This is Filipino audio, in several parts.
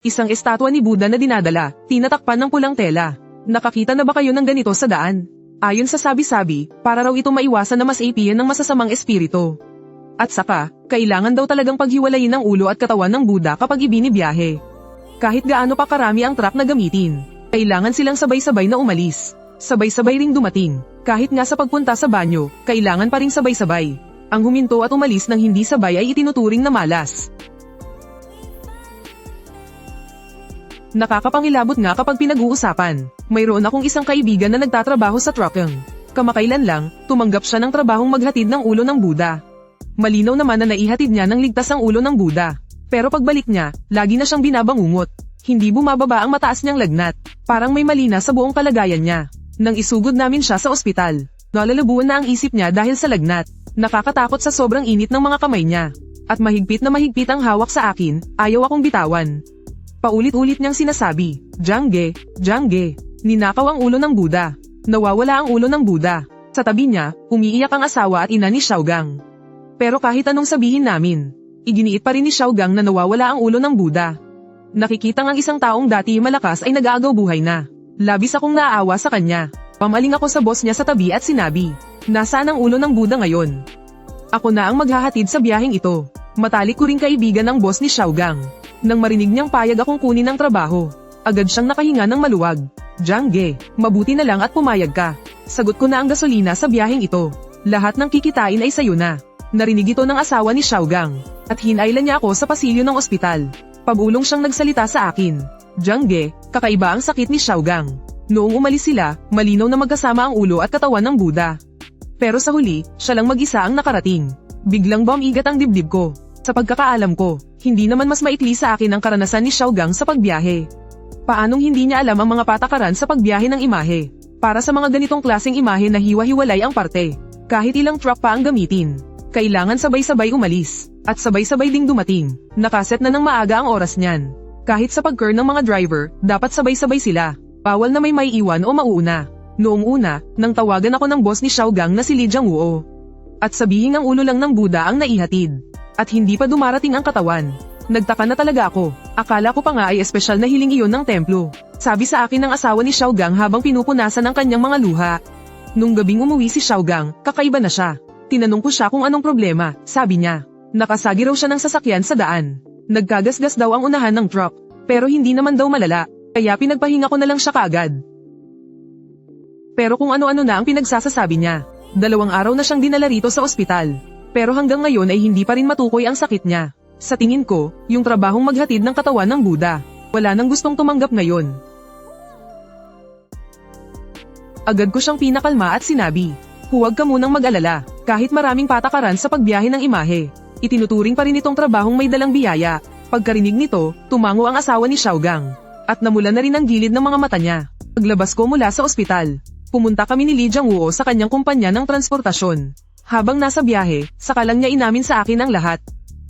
Isang estatwa ni Buddha na dinadala, tinatakpan ng pulang tela. Nakakita na ba kayo ng ganito sa daan? Ayon sa sabi-sabi, para raw ito maiwasan na masapian ng masasamang espiritu. At saka, kailangan daw talagang paghiwalayin ang ulo at katawan ng Buddha kapag ibinibiyahe. Kahit gaano pa karami ang truck na gamitin, kailangan silang sabay-sabay na umalis. Sabay-sabay ring dumating. Kahit nga sa pagpunta sa banyo, kailangan pa ring sabay-sabay. Ang huminto at umalis ng hindi sabay ay itinuturing na malas. Nakakapangilabot nga kapag pinag-uusapan. Mayroon akong isang kaibigan na nagtatrabaho sa trucking. Kamakailan lang, tumanggap siya ng trabahong maghatid ng ulo ng Buddha. Malinaw naman na naihatid niya ng ligtas ang ulo ng Buddha. Pero pagbalik niya, lagi na siyang binabangungot. Hindi bumababa ang mataas niyang lagnat. Parang may mali na sa buong kalagayan niya. Nang isugod namin siya sa ospital, nalalabuan na ang isip niya dahil sa lagnat. Nakakatakot sa sobrang init ng mga kamay niya. At mahigpit na mahigpit ang hawak sa akin, ayaw akong bitawan. Paulit-ulit niyang sinasabi, Jangge, Jangge, ninakaw ang ulo ng Buddha. Nawawala ang ulo ng Buddha. Sa tabi niya, umiiyak ang asawa at ina ni Xiaogang. Pero kahit anong sabihin namin, iginiit pa rin ni Xiaogang na nawawala ang ulo ng Buddha. Nakikita ang isang taong dati malakas ay nag-aagaw buhay na. Labis akong naaawa sa kanya. Pamaling ako sa boss niya sa tabi at sinabi, nasaan ang ulo ng Buddha ngayon? Ako na ang maghahatid sa biyaheng ito. Matalik ko ring kaibigan ng boss ni Xiaogang. Nang marinig niyang payag akong kunin ang trabaho, agad siyang nakahinga ng maluwag. Jangge, mabuti na lang at pumayag ka. Sagot ko na ang gasolina sa biyaheng ito. Lahat ng kikitain ay sayo na. Narinig ito ng asawa ni Xiaogang, at hinailan niya ako sa pasilyo ng ospital. Pag-ulong siyang nagsalita sa akin. Jangge, kakaiba ang sakit ni Xiaogang. Noong umalis sila, malinaw na magkasama ang ulo at katawan ng Buddha. Pero sa huli, siya lang mag-isa ang nakarating. Biglang bumigat ang dibdib ko. Sa pagkakaalam ko, hindi naman mas maikli sa akin ang karanasan ni Xiaogang sa pagbiyahe. Paanong hindi niya alam ang mga patakaran sa pagbiyahe ng imahe? Para sa mga ganitong klaseng imahe na hiwa-hiwalay ang parte, kahit ilang truck pa ang gamitin, kailangan sabay-sabay umalis, at sabay-sabay ding dumating. Nakaset na ng maaga ang oras niyan. Kahit sa pag-curl ng mga driver, dapat sabay-sabay sila. Bawal na may maiiwan o mauuna. Noong una, nang tawagan ako ng boss ni Xiaogang na si Li Jiangwoo. At sabihin ang ulo lang ng Buddha ang naihatid. At hindi pa dumarating ang katawan. Nagtaka na talaga ako. Akala ko pa nga ay espesyal na hiling iyon ng templo. Sabi sa akin ng asawa ni Xiaogang habang pinupunasan ang kanyang mga luha. Nung gabing umuwi si Xiaogang, kakaiba na siya. Tinanong ko siya kung anong problema, sabi niya. Nakasagi raw siya ng sasakyan sa daan. Nagkagasgas daw ang unahan ng truck. Pero hindi naman daw malala, kaya pinagpahinga ko na lang siya kaagad. Pero kung ano-ano na ang pinagsasasabi niya. 2 araw na siyang dinala rito sa ospital. Pero hanggang ngayon ay hindi pa rin matukoy ang sakit niya. Sa tingin ko, yung trabahong maghatid ng katawan ng Buddha, wala nang gustong tumanggap ngayon. Agad ko siyang pinakalma at sinabi, huwag ka munang mag-alala, kahit maraming patakaran sa pagbiyahe ng imahe. Itinuturing pa rin itong trabahong may dalang biyaya. Pagkarinig nito, tumango ang asawa ni Xiaogang. At namula na rin ang gilid ng mga mata niya. Paglabas ko mula sa ospital, pumunta kami ni Li Jiangwoo sa kanyang kumpanya ng transportasyon. Habang nasa biyahe, saka lang niya inamin sa akin ang lahat.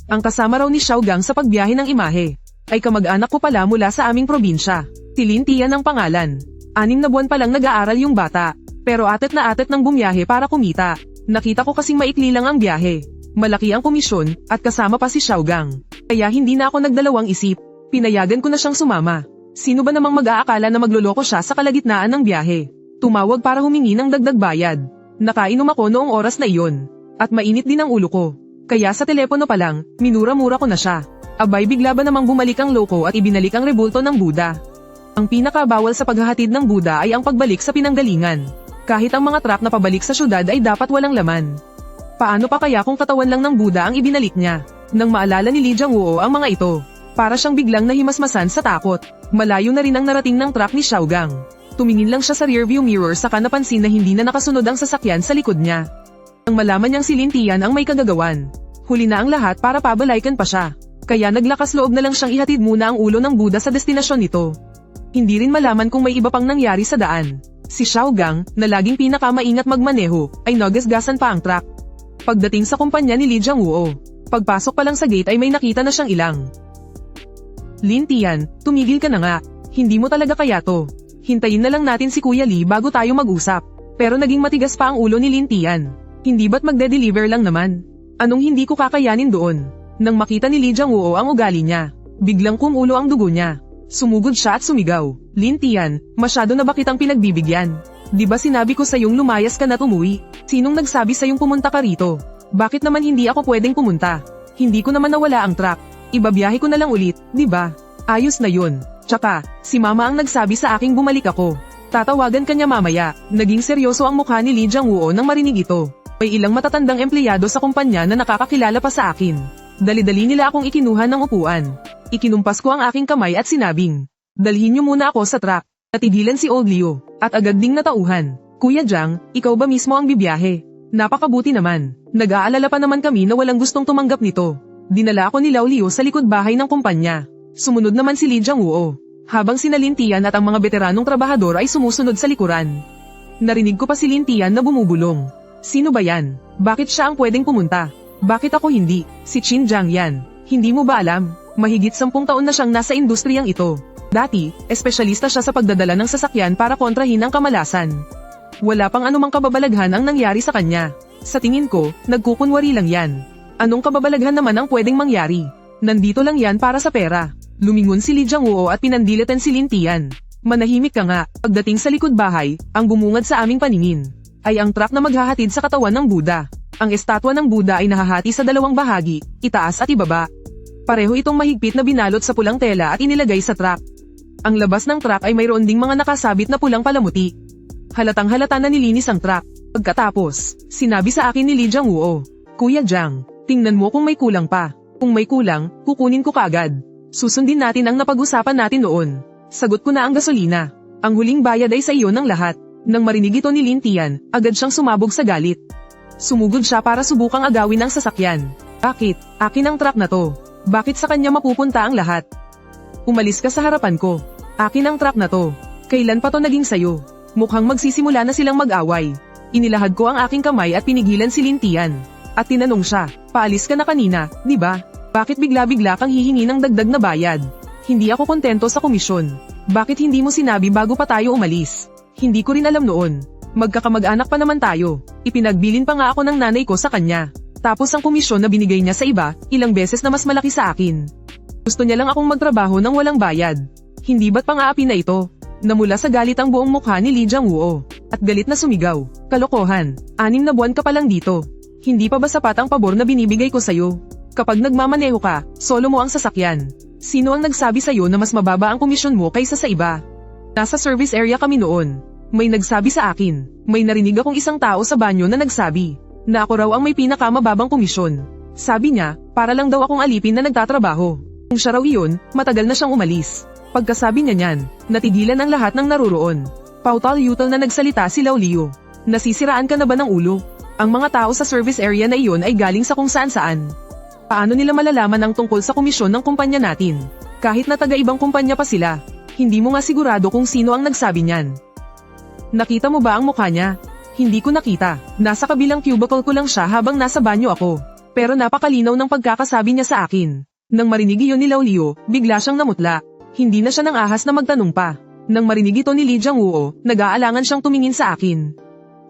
Ang kasama raw ni Xiaogang sa pagbiyahe ng imahe ay kamag-anak ko pala mula sa aming probinsya. Si Lin Tian ang pangalan. 6 na buwan pa lang nag-aaral yung bata, pero atet na atet ng bumiyahe para kumita. Nakita ko kasing maikli lang ang biyahe. Malaki ang komisyon, at kasama pa si Xiaogang. Kaya hindi na ako nagdalawang isip. Pinayagan ko na siyang sumama. Sino ba namang mag-aakala na magloloko siya sa kalagitnaan ng biyahe? Tumawag para humingi ng dagdag bayad. Nakainom ako noong oras na iyon. At mainit din ang ulo ko. Kaya sa telepono pa lang, minura-mura ko na siya. Abay bigla ba namang bumalik ang loko at ibinalik ang rebulto ng Buddha. Ang pinakabawal sa paghahatid ng Buddha ay ang pagbalik sa pinanggalingan. Kahit ang mga truck na pabalik sa syudad ay dapat walang laman. Paano pa kaya kung katawan lang ng Buddha ang ibinalik niya? Nang maalala ni Li Jiangwoo ang mga ito, para siyang biglang nahimasmasan sa takot. Malayo na rin ang narating ng truck ni Xiaogang. Tumingin lang siya sa rearview mirror saka napansin na hindi na nakasunod ang sasakyan sa likod niya. Nang malaman niyang si Lin Tian ang may kagagawan, huli na ang lahat para pabalaykan pa siya. Kaya naglakas loob na lang siyang ihatid muna ang ulo ng Buddha sa destinasyon nito. Hindi rin malaman kung may iba pang nangyari sa daan. Si Xiaogang, na laging pinakamaingat magmaneho, ay nagasgasan pa ang truck. Pagdating sa kumpanya ni Li Jiangwoo, pagpasok pa lang sa gate ay may nakita na siyang ilang. Lin Tian, tumigil ka na nga. Hindi mo talaga kaya to. Hintayin na lang natin si Kuya Lee bago tayo mag-usap. Pero naging matigas pa ang ulo ni Lin Tian. Hindi ba't magde-deliver lang naman? Anong hindi ko kakayanin doon? Nang makita ni Li Jiangwoo ang ugali niya, Biglang kumulo ang dugo niya. Sumugod siya at sumigaw. Lin Tian, masyado na ba kitang pinagbibigyan? Di ba sinabi ko sayong lumayas ka na't umuwi? Sinong nagsabi sayong pumunta ka rito? Bakit naman hindi ako pwedeng pumunta? Hindi ko naman nawala ang truck. Ibabiyahe ko na lang ulit, di ba? Ayos na yun. Tsaka, si mama ang nagsabi sa aking bumalik ako. Tatawagan kanya mamaya. Naging seryoso ang mukha ni Lee Jang-woo nang marinig ito. May ilang matatandang empleyado sa kumpanya na nakakakilala pa sa akin. Dali-dali nila akong ikinuha ng upuan. Ikinumpas ko ang aking kamay at sinabing, dalhin niyo muna ako sa truck. Natigilan si Old Leo, at agad ding natauhan. Kuya Jang, ikaw ba mismo ang bibiyahe? Napakabuti naman. Nag-aalala pa naman kami na walang gustong tumanggap nito. Dinala ako ni Lao Leo sa likod bahay ng kumpanya. Sumunod naman si Lee Jang-woo. Habang sina Lin Tian at ang mga veteranong trabahador ay sumusunod sa likuran. Narinig ko pa si Lin Tian na bumubulong. Sino ba yan? Bakit siya ang pwedeng pumunta? Bakit ako hindi? Si Chin Jiang yan. Hindi mo ba alam? Mahigit 10 taon na siyang nasa industriyang ito. Dati, espesyalista siya sa pagdadala ng sasakyan para kontrahin ang kamalasan. Wala pang anumang kababalaghan ang nangyari sa kanya. Sa tingin ko, nagkukunwari lang yan. Anong kababalaghan naman ang pwedeng mangyari? Nandito lang yan para sa pera. Lumingon si Lee Jang-woo at pinandilitan si Lin Tian. Manahimik ka nga. Pagdating sa likod bahay, ang bumungad sa aming paningin ay ang truck na maghahatid sa katawan ng Buddha. Ang estatwa ng Buddha ay nahahati sa 2 bahagi, itaas at ibaba. Pareho itong mahigpit na binalot sa pulang tela at inilagay sa truck. Ang labas ng truck ay mayroon ding mga nakasabit na pulang palamuti. Halatang halata na nilinis ang truck. Pagkatapos, sinabi sa akin ni Lee Jang-woo, Kuya Jang, tingnan mo kung may kulang pa. Kung may kulang, kukunin ko kaagad. Susundin natin ang napag-usapan natin noon. Sagot ko na ang gasolina. Ang huling bayad ay sa iyo ng lahat. Nang marinig ito ni Lin Tian, agad siyang sumabog sa galit. Sumugod siya para subukang agawin ang sasakyan. Bakit? Akin ang truck na to. Bakit sa kanya mapupunta ang lahat? Umalis ka sa harapan ko. Akin ang truck na to. Kailan pa to naging sayo? Mukhang magsisimula na silang mag-away. Inilahad ko ang aking kamay at pinigilan si Lin Tian. At tinanong siya, paalis ka na kanina, di ba? Bakit bigla-bigla kang hihingi ng dagdag na bayad? Hindi ako kontento sa komisyon. Bakit hindi mo sinabi bago pa tayo umalis? Hindi ko rin alam noon. Magkakamag-anak pa naman tayo. Ipinagbilin pa nga ako ng nanay ko sa kanya. Tapos ang komisyon na binigay niya sa iba, ilang beses na mas malaki sa akin. Gusto niya lang akong magtrabaho ng walang bayad. Hindi ba't pang-aapi na ito? Namula sa galit ang buong mukha ni Lee Jang-woo. At galit na sumigaw. Kalokohan, 6 na buwan ka pa lang dito. Hindi pa ba sapat ang pabor na binibigay ko sa'yo? Kapag nagmamaneho ka, solo mo ang sasakyan. Sino ang nagsabi sa'yo na mas mababa ang komisyon mo kaysa sa iba? Nasa service area kami noon. May nagsabi sa akin. May narinig akong isang tao sa banyo na nagsabi na ako raw ang may pinakamababang komisyon. Sabi niya, para lang daw akong alipin na nagtatrabaho. Kung siya raw iyon, matagal na siyang umalis. Pagkasabi niya niyan, natigilan ang lahat ng naruroon. Pautal-yutal na nagsalita si Lao Leo. Nasisiraan ka na ba ng ulo? Ang mga tao sa service area na iyon ay galing sa kung saan-saan. Paano nila malalaman ang tungkol sa komisyon ng kumpanya natin? Kahit na taga-ibang kumpanya pa sila, hindi mo nga sigurado kung sino ang nagsabi niyan. Nakita mo ba ang mukha niya? Hindi ko nakita. Nasa kabilang cubicle ko lang siya habang nasa banyo ako. Pero napakalinaw ng pagkakasabi niya sa akin. Nang marinig iyon ni Lao Leo, bigla siyang namutla. Hindi na siya nang ahas na magtanong pa. Nang marinig ito ni Lee Jang-woo, nag-aalangan siyang tumingin sa akin.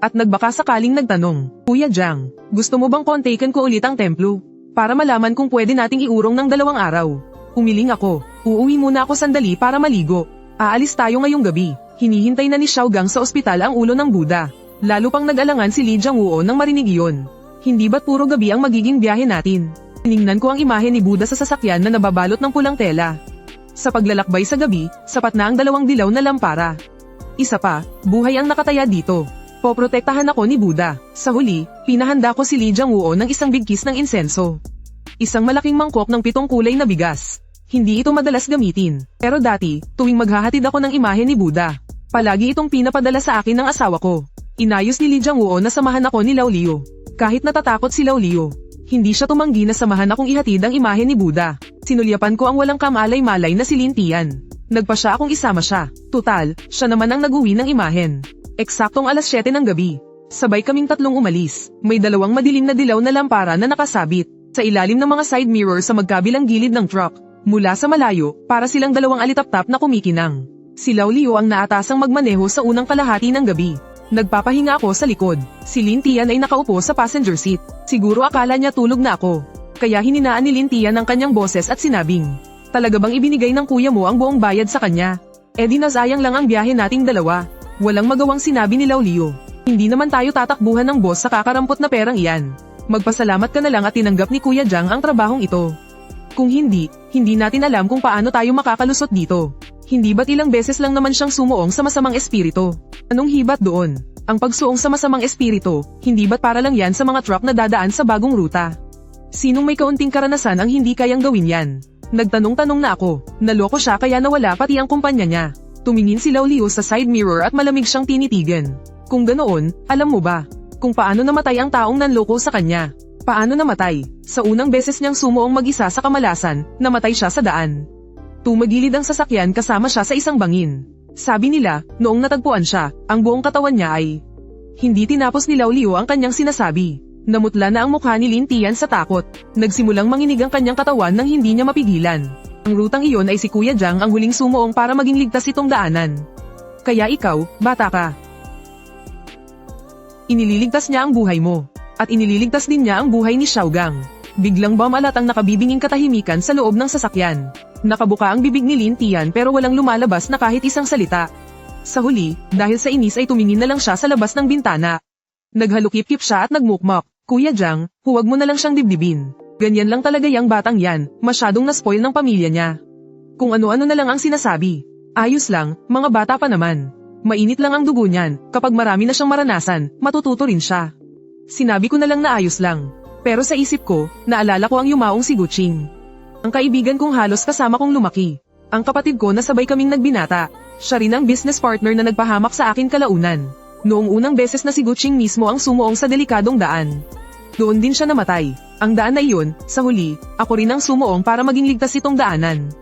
At nagbaka sakaling nagtanong, Kuya Jang, gusto mo bang kontaken ko ulit ang templo? Para malaman kung pwede nating iurong ng 2 araw. Umiling ako. Uuwi muna ako sandali para maligo. Aalis tayo ngayong gabi. Hinihintay na ni Xiaogang sa ospital ang ulo ng Buddha. Lalo pang nag-alangan si Lee Jang-woo nang marinig iyon. Hindi ba't puro gabi ang magiging biyahe natin? Tiningnan ko ang imahe ni Buddha sa sasakyan na nababalot ng pulang tela. Sa paglalakbay sa gabi, sapat na ang 2 dilaw na lampara. Isa pa, buhay ang nakataya dito. Poprotektahan ako ni Buddha. Sa huli, pinahanda ko si Lee Jang-woo ng isang bigkis ng insenso. Isang malaking mangkok ng 7 kulay na bigas. Hindi ito madalas gamitin. Pero dati, tuwing maghahatid ako ng imahe ni Buddha, palagi itong pinapadala sa akin ng asawa ko. Inayos ni Lee Jang-woo na samahan ako ni Lao Leo. Kahit natatakot si Lao Leo, hindi siya tumanggi na samahan akong ihatid ang imahe ni Buddha. Sinulyapan ko ang walang kamalay-malay na si Lin Tian. Nagpa siya akong isama siya. Tutal, siya naman ang nag-uwi ng imahen. Eksaktong 7:00 ng gabi. Sabay kaming 3 umalis. May 2 madilim na dilaw na lampara na nakasabit sa ilalim ng mga side mirror sa magkabilang gilid ng truck. Mula sa malayo, para silang 2 alitap-tap na kumikinang. Si Lao Leo ang naatasang magmaneho sa unang kalahati ng gabi. Nagpapahinga ako sa likod. Si Lin Tian ay nakaupo sa passenger seat. Siguro akala niya tulog na ako. Kaya hininaan ni Lin Tian ang kanyang boses at sinabing, Talaga bang ibinigay ng kuya mo ang buong bayad sa kanya? Eh di nasayang lang ang biyahe nating dalawa. Walang magawang sinabi ni Laulio. Hindi naman tayo tatakbuhan ng boss sa kakarampot na perang iyan. Magpasalamat ka na lang at tinanggap ni Kuya Jang ang trabahong ito. Kung hindi natin alam kung paano tayo makakalusot dito. Hindi ba't ilang beses lang naman siyang sumuong sa masamang espiritu? Anong hibat doon? Ang pagsuong sa masamang espiritu, hindi ba't para lang yan sa mga truck na dadaan sa bagong ruta? Sinong may kaunting karanasan ang hindi kayang gawin yan? Nagtanong-tanong na ako, naloko siya kaya nawala pati ang kumpanya niya. Tumingin si Laulio sa side mirror at malamig siyang tinitigan. Kung ganoon, alam mo ba, kung paano namatay ang taong nanloko sa kanya? Paano namatay? Sa unang beses niyang sumuong mag-isa sa kamalasan, namatay siya sa daan. Tumagilid ang sasakyan kasama siya sa isang bangin. Sabi nila, noong natagpuan siya, ang buong katawan niya ay... Hindi tinapos ni Laulio ang kanyang sinasabi. Namutla na ang mukha ni Lin Tian sa takot. Nagsimulang manginig ang kanyang katawan nang hindi niya mapigilan. Ang rutang iyon ay si Kuya Jang ang huling sumuong para maging ligtas itong daanan. Kaya ikaw, bata ka. Inililigtas niya ang buhay mo. At inililigtas din niya ang buhay ni Xiaogang. Biglang bumalat ang nakabibinging katahimikan sa loob ng sasakyan. Nakabuka ang bibig ni Lin Tian pero walang lumalabas na kahit isang salita. Sa huli, dahil sa inis ay tumingin na lang siya sa labas ng bintana. Naghalukip-kip siya at nagmukmok. Kuya Jang, huwag mo na lang siyang dibdibin. Ganyan lang talaga yang batang yan, masyadong na-spoil ng pamilya niya. Kung ano-ano na lang ang sinasabi. Ayos lang, mga bata pa naman. Mainit lang ang dugo niyan, kapag marami na siyang maranasan, matututo rin siya. Sinabi ko na lang na ayos lang. Pero sa isip ko, naalala ko ang yumaong si Guching. Ang kaibigan kong halos kasama kong lumaki. Ang kapatid ko na sabay kaming nagbinata. Siya rin ang business partner na nagpahamak sa akin kalaunan. Noong unang beses na si Guching mismo ang sumuong sa delikadong daan. Doon din siya namatay. Ang daan na iyon, sa huli, ako rin ang sumuong para maging ligtas itong daanan.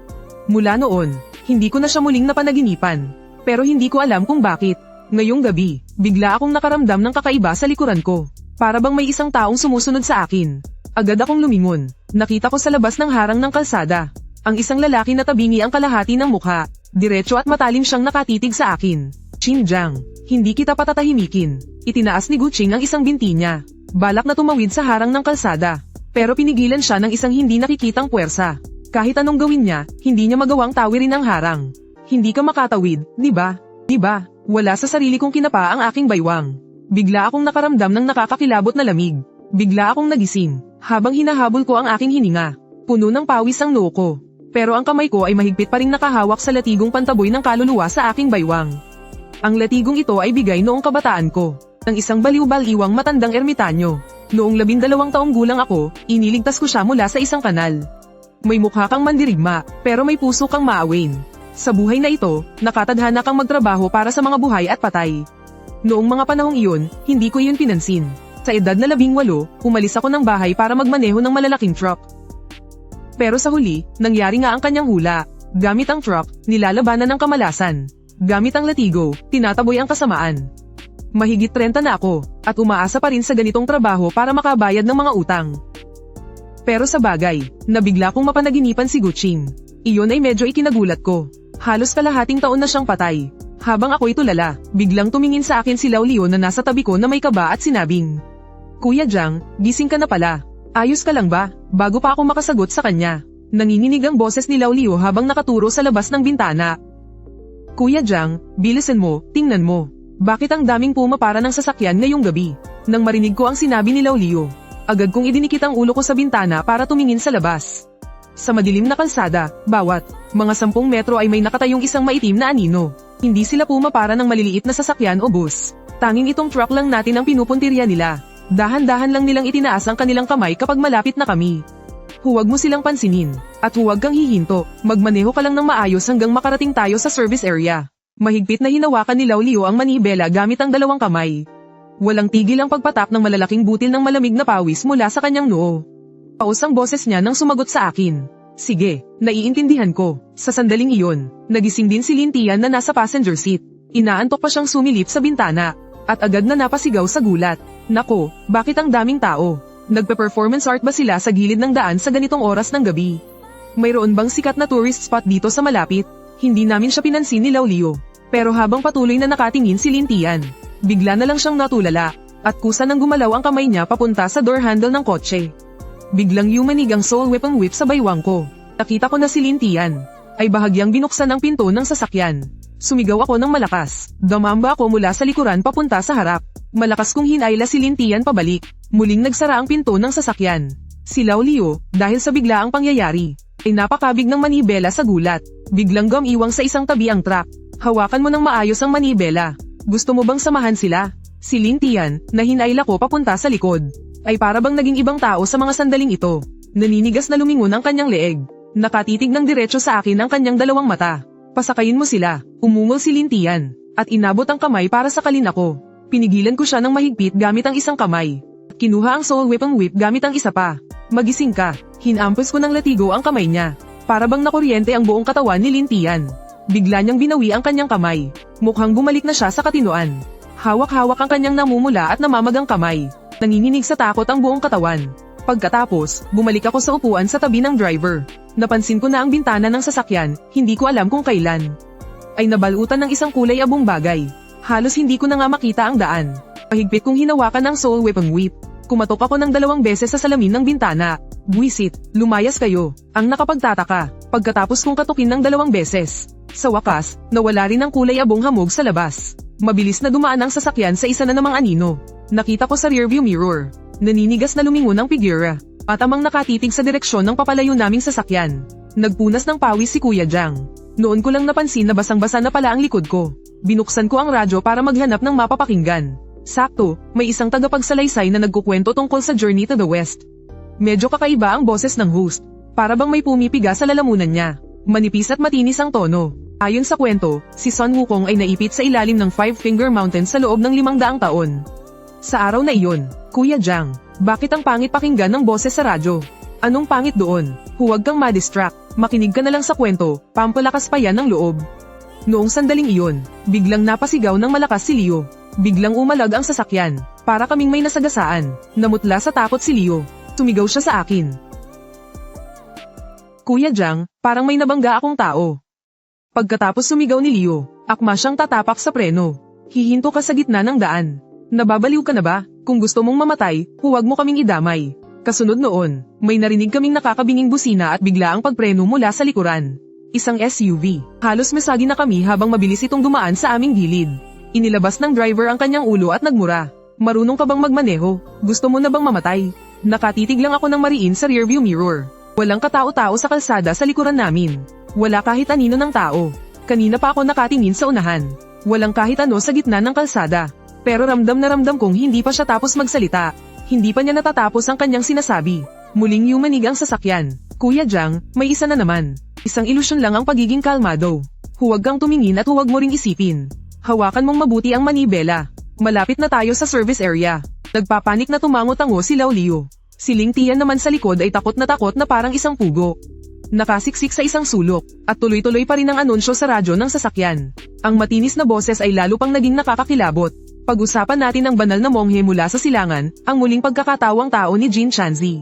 Mula noon, hindi ko na siya muling napanaginipan. Pero hindi ko alam kung bakit. Ngayong gabi, bigla akong nakaramdam ng kakaiba sa likuran ko. Para bang may isang taong sumusunod sa akin. Agad akong lumingon. Nakita ko sa labas ng harang ng kalsada. Ang isang lalaki na tabingi ang kalahati ng mukha. Diretso at matalim siyang nakatitig sa akin. Qin Jiang, hindi kita patatahimikin. Itinaas ni Guching ang isang binti niya. Balak na tumawid sa harang ng kalsada. Pero pinigilan siya ng isang hindi nakikitang puwersa. Kahit anong gawin niya, hindi niya magawang tawirin ang harang. Hindi ka makatawid, di ba? Di ba? Wala sa sarili kong kinapa ang aking baywang. Bigla akong nakaramdam ng nakakakilabot na lamig. Bigla akong nagising, habang hinahabol ko ang aking hininga. Puno ng pawis ang noo ko. Pero ang kamay ko ay mahigpit pa ring nakahawak sa latigong pantaboy ng kaluluwa sa aking baywang. Ang latigong ito ay bigay noong kabataan ko. Ng isang baliw-baliwang matandang ermitanyo. Noong 12 taong gulang ako, iniligtas ko siya mula sa isang kanal. May mukha kang mandirigma, pero may puso kang maawin. Sa buhay na ito, nakatadhana kang magtrabaho para sa mga buhay at patay. Noong mga panahong iyon, hindi ko iyon pinansin. Sa edad na 18, umalis ako ng bahay para magmaneho ng malalaking truck. Pero sa huli, nangyari nga ang kanyang hula. Gamit ang truck, nilalabanan ng kamalasan. Gamit ang latigo, tinataboy ang kasamaan. Mahigit 30 na ako, at umaasa pa rin sa ganitong trabaho para makabayad ng mga utang. Pero sa bagay, nabigla kong mapanaginipan si Guching. Iyon ay medyo ikinagulat ko. Halos kalahating taon na siyang patay. Habang ako'y tulala, biglang tumingin sa akin si Laulio na nasa tabi ko na may kaba at sinabing, Kuya Jang, gising ka na pala. Ayos ka lang ba? Bago pa ako makasagot sa kanya. Nanginginig ang boses ni Laulio habang nakaturo sa labas ng bintana. Kuya Jang, bilisan mo, tingnan mo. Bakit ang daming pumapara ng sasakyan ngayong gabi? Nang marinig ko ang sinabi ni Laulio, agad kong idinikit ang ulo ko sa bintana para tumingin sa labas. Sa madilim na kalsada, bawat mga 10 metro ay may nakatayong isang maitim na anino. Hindi sila pumapara ng maliliit na sasakyan o bus. Tanging itong truck lang natin ang pinupuntirya nila. Dahan-dahan lang nilang itinaas ang kanilang kamay kapag malapit na kami. Huwag mo silang pansinin, at huwag kang hihinto. Magmaneho ka lang ng maayos hanggang makarating tayo sa service area. Mahigpit na hinawakan ni Laulio ang manibela gamit ang 2 kamay. Walang tigil ang pagpatak ng malalaking butil ng malamig na pawis mula sa kanyang noo. Paus ang boses niya nang sumagot sa akin. Sige, naiintindihan ko. Sa sandaling iyon, nagising din si Lin Tian na nasa passenger seat. Inaantok pa siyang sumilip sa bintana. At agad na napasigaw sa gulat. Nako, bakit ang daming tao? Nagpe-performance art ba sila sa gilid ng daan sa ganitong oras ng gabi? Mayroon bang sikat na tourist spot dito sa malapit? Hindi namin siya pinansin ni Laulio. Pero habang patuloy na nakatingin si Lin Tian, bigla na lang siyang natulala, at kusa nang gumalaw ang kamay niya papunta sa door handle ng kotse. Biglang yumanig ang soul weapon whip sa baywang ko. Nakita ko na si Lintian. Ay bahagyang binuksan ang pinto ng sasakyan. Sumigaw ako ng malakas. Dumamba ako mula sa likuran papunta sa harap. Malakas kong hinayla si Lintian pabalik. Muling nagsara ang pinto ng sasakyan. Si Leo, dahil sa biglaang pangyayari, ay napakabig ng manibela sa gulat. Biglang gumiwang sa isang tabi ang truck. Hawakan mo ng maayos ang manibela. Gusto mo bang samahan sila? Si Lintian, na hinayla ko papunta sa likod, ay para bang naging ibang tao sa mga sandaling ito. Naninigas na lumingon ang kanyang leeg. Nakatitig ng diretso sa akin ang kanyang dalawang mata. Pasakayin mo sila, umungol si Lintian, at inabot ang kamay para sakalin ako. Pinigilan ko siya ng mahigpit gamit ang isang kamay. Kinuha ang soul whip gamit ang isa pa. Magising ka, hinampos ko ng latigo ang kamay niya. Para bang nakuryente ang buong katawan ni Lintian. Bigla niyang binawi ang kanyang kamay. Mukhang bumalik na siya sa katinoan. Hawak-hawak ang kanyang namumula at namamagang kamay. Nanginginig sa takot ang buong katawan. Pagkatapos, bumalik ako sa upuan sa tabi ng driver. Napansin ko na ang bintana ng sasakyan, hindi ko alam kung kailan ay nabalutan ng isang kulay abong bagay. Halos hindi ko na nga makita ang daan. Pahigpit kong hinawakan ang soul whip. Kumatok ako ng 2 beses sa salamin ng bintana. Buwisit, lumayas kayo, ang nakapagtataka. Pagkatapos kong katukin ng 2 beses. Sa wakas, nawala rin ang kulay abong hamog sa labas. Mabilis na dumaan ang sasakyan sa isa na namang anino. Nakita ko sa rearview mirror. Naninigas na lumingon ang figura. Matamang nakatitig sa direksyon ng papalayo naming sasakyan. Nagpunas ng pawis si Kuya Jang. Noon ko lang napansin na basang-basa na pala ang likod ko. Binuksan ko ang radyo para maghanap ng mapapakinggan. Sakto, may isang tagapagsalaysay na nagkukwento tungkol sa Journey to the West. Medyo kakaiba ang boses ng host. Para bang may pumipiga sa lalamunan niya. Manipis at matinis ang tono. Ayon sa kwento, si Sun Wukong ay naipit sa ilalim ng Five Finger Mountain sa loob ng 500 taon. Sa araw na iyon, Kuya Jang, bakit ang pangit pakinggan ng boses sa radyo? Anong pangit doon? Huwag kang ma-distract, makinig ka na lang sa kwento, pampalakas pa yan ng loob. Noong sandaling iyon, biglang napasigaw ng malakas si Leo. Biglang umalag ang sasakyan, para kaming may nasagasaan. Namutla sa takot si Leo. Tumigaw siya sa akin. Kuya Jang, parang may nabangga akong tao. Pagkatapos sumigaw ni Leo, akma siyang tatapak sa preno. Hihinto ka sa gitna ng daan. Nababaliw ka na ba? Kung gusto mong mamatay, huwag mo kaming idamay. Kasunod noon, may narinig kaming nakakabinging busina at bigla ang pagpreno mula sa likuran. Isang SUV. Halos mesagi na kami habang mabilis itong dumaan sa aming gilid. Inilabas ng driver ang kanyang ulo at nagmura. Marunong ka bang magmaneho? Gusto mo na bang mamatay? Nakatitig lang ako ng mariin sa rearview mirror. Walang katao-tao sa kalsada sa likuran namin. Wala kahit anino ng tao. Kanina pa ako nakatingin sa unahan. Walang kahit ano sa gitna ng kalsada. Pero ramdam na ramdam kong hindi pa siya tapos magsalita. Hindi pa niya natatapos ang kanyang sinasabi. Muling yumanig ang sasakyan. Kuya Jang, may isa na naman. Isang ilusyon lang ang pagiging kalmado. Huwag kang tumingin at huwag mo ring isipin. Hawakan mong mabuti ang manibela. Malapit na tayo sa service area. Nagpapanik na tumango-tango si Leo. Si Lintian naman sa likod ay takot na parang isang pugo. Nakasiksik sa isang sulok, at tuloy-tuloy pa rin ang anunsyo sa radyo ng sasakyan. Ang matinis na boses ay lalo pang naging nakakakilabot. Pag-usapan natin ang banal na monghe mula sa silangan, ang muling pagkakatawang tao ni Jin Chanzi.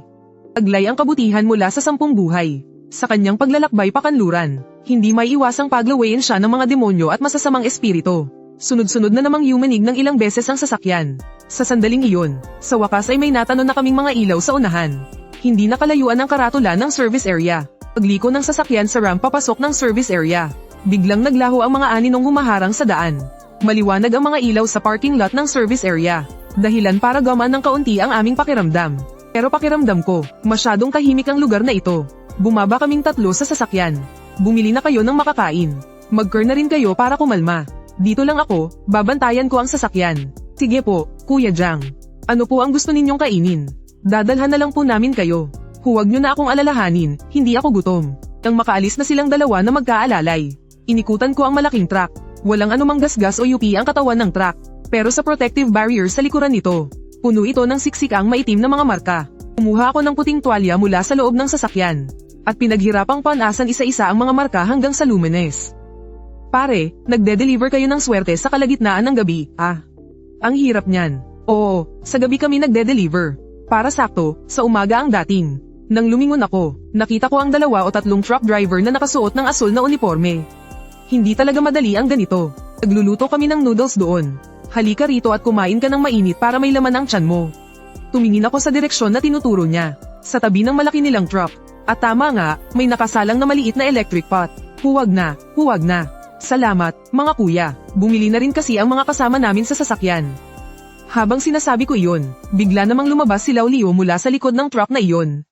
Taglay ang kabutihan mula sa 10 buhay. Sa kanyang paglalakbay pakanluran, hindi may iwasang paglawayin siya ng mga demonyo at masasamang espiritu. Sunod-sunod na namang yumanig ng ilang beses ang sasakyan. Sa sandaling iyon, sa wakas ay may natano na kaming mga ilaw sa unahan. Hindi nakalayuan ang karatula ng service area. Pagliko ng sasakyan sa ramp papasok ng service area, biglang naglaho ang mga aninong humaharang sa daan. Maliwanag ang mga ilaw sa parking lot ng service area. Dahilan para gamaan ng kaunti ang aming pakiramdam. Pero pakiramdam ko, masyadong tahimik ang lugar na ito. Bumaba kaming 3 sa sasakyan. Bumili na kayo ng makakain. Mag-car na rin kayo para kumalma. Dito lang ako, babantayan ko ang sasakyan. Sige po, Kuya Jang. Ano po ang gusto ninyong kainin? Dadalhan na lang po namin kayo. Huwag nyo na akong alalahanin, hindi ako gutom. Nang makaalis na silang dalawa na magkaalalay, inikutan ko ang malaking truck. Walang anumang gasgas o yupi ang katawan ng truck, pero sa protective barrier sa likuran nito, puno ito ng siksik ang maitim na mga marka. Kumuha ako ng puting tuwalya mula sa loob ng sasakyan, at pinaghirapang panasan isa-isa ang mga marka hanggang sa luminous. Pare, nagde-deliver kayo ng swerte sa kalagitnaan ng gabi, ah. Ang hirap niyan. Oo, sa gabi kami nagde-deliver. Para sakto, sa umaga ang dating. Nang lumingon ako, nakita ko ang 2 o 3 truck driver na nakasuot ng asul na uniforme. Hindi talaga madali ang ganito. Nagluluto kami ng noodles doon. Halika rito at kumain ka ng mainit para may laman ang tiyan mo. Tumingin ako sa direksyon na tinuturo niya. Sa tabi ng malaki nilang truck, At tama nga, may nakasalang na maliit na electric pot. Huwag na, huwag na. Salamat, mga kuya. Bumili na rin kasi ang mga kasama namin sa sasakyan. Habang sinasabi ko iyon, bigla namang lumabas si Leo mula sa likod ng truck na iyon.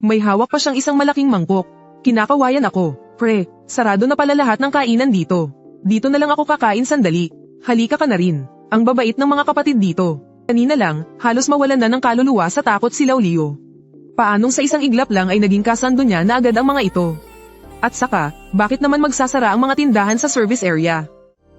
May hawak pa siyang isang malaking mangkok. Kinakawayan ako. Pre, sarado na pala lahat ng kainan dito. Dito na lang ako kakain sandali. Halika ka na rin. Ang babait ng mga kapatid dito. Kanina lang, halos mawalan na ng kaluluwa sa takot si Leo. Paanong sa isang iglap lang ay naging kasando niya na agad ang mga ito? At saka, bakit naman magsasara ang mga tindahan sa service area?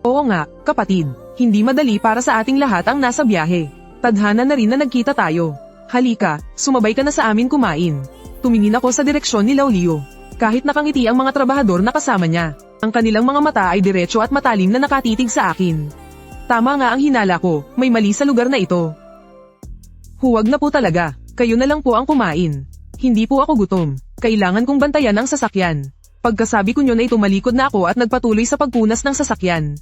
Oo nga, kapatid, hindi madali para sa ating lahat ang nasa biyahe. Tadhana na rin na nagkita tayo. Halika, sumabay ka na sa amin kumain. Tumingin ako sa direksyon ni Leo. Kahit nakangiti ang mga trabahador na kasama niya, ang kanilang mga mata ay diretso at matalim na nakatitig sa akin. Tama nga ang hinala ko, may mali sa lugar na ito. Huwag na po talaga, kayo na lang po ang kumain. Hindi po ako gutom, kailangan kong bantayan ang sasakyan. Pagkasabi ko nyo na ito malikod na ako at nagpatuloy sa pagpunas ng sasakyan.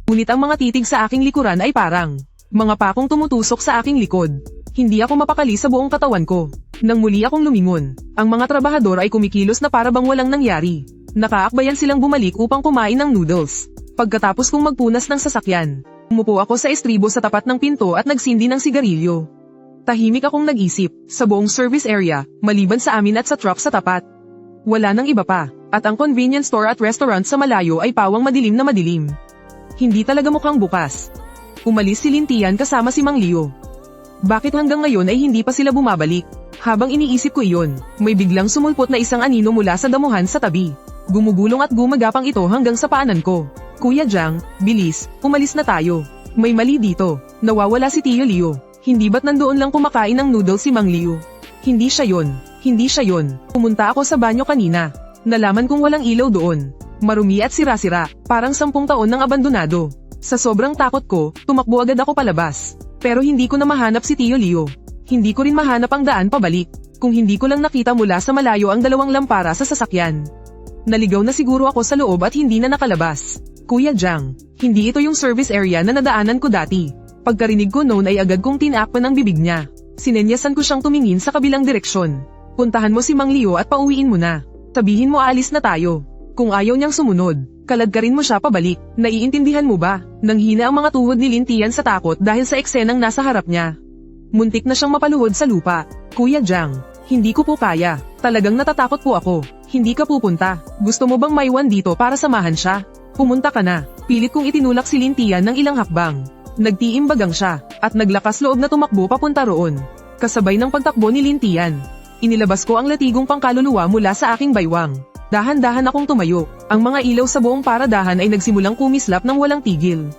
Ngunit ang mga titig sa aking likuran ay parang mga pakong tumutusok sa aking likod. Hindi ako mapakali sa buong katawan ko. Nang muli akong lumingon, ang mga trabahador ay kumikilos na para bang walang nangyari. Nakaakbayan silang bumalik upang kumain ng noodles. Pagkatapos kong magpunas ng sasakyan, umupo ako sa estribo sa tapat ng pinto at nagsindi ng sigarilyo. Tahimik akong nag-isip, sa buong service area, maliban sa amin at sa truck sa tapat. Wala nang iba pa, at ang convenience store at restaurant sa malayo ay pawang madilim na madilim. Hindi talaga mukhang bukas. Umalis si Lintian kasama si Mang Leo. Bakit hanggang ngayon ay hindi pa sila bumabalik? Habang iniisip ko iyon, may biglang sumulpot na isang anino mula sa damuhan sa tabi. Gumugulong at gumagapang ito hanggang sa paanan ko. Kuya Jang, bilis, umalis na tayo. May mali dito, nawawala si Tio Leo. Hindi ba't nandoon lang kumakain ng noodles si Mang Leo? Hindi siya yon. Hindi siya yon. Pumunta ako sa banyo kanina. Nalaman kong walang ilaw doon. Marumi at sira-sira, parang 10 taon ng abandonado. Sa sobrang takot ko, tumakbo agad ako palabas. Pero hindi ko na mahanap si Tio Leo. Hindi ko rin mahanap ang daan pabalik, kung hindi ko lang nakita mula sa malayo ang 2 lampara sa sasakyan. Naligaw na siguro ako sa loob at hindi na nakalabas. Kuya Jang, hindi ito yung service area na nadaanan ko dati. Pagkarinig ko noon ay agad kong tinakpan ang bibig niya. Sinenyasan ko siyang tumingin sa kabilang direksyon. Puntahan mo si Mang Leo at pauwiin mo na. Sabihin mo alis na tayo. Kung ayaw niyang sumunod, kaladkarin mo siya pabalik. Naiintindihan mo ba? Nanghina ang mga tuhod ni Lintian sa takot dahil sa eksenang nasa harap niya. Muntik na siyang mapaluhod sa lupa. Kuya Jang, hindi ko po kaya. Talagang natatakot po ako. Hindi ka pupunta. Gusto mo bang maiwan dito para samahan siya? Pumunta ka na. Pilit kong itinulak si Lintian ng ilang hakbang. Nagtiimbagang siya, at naglakas loob na tumakbo papunta roon. Kasabay ng pagtakbo ni Lintian, inilabas ko ang latigong pangkaluluwa mula sa aking baywang. Dahan-dahan akong tumayo. Ang mga ilaw sa buong paradahan ay nagsimulang kumislap ng walang tigil.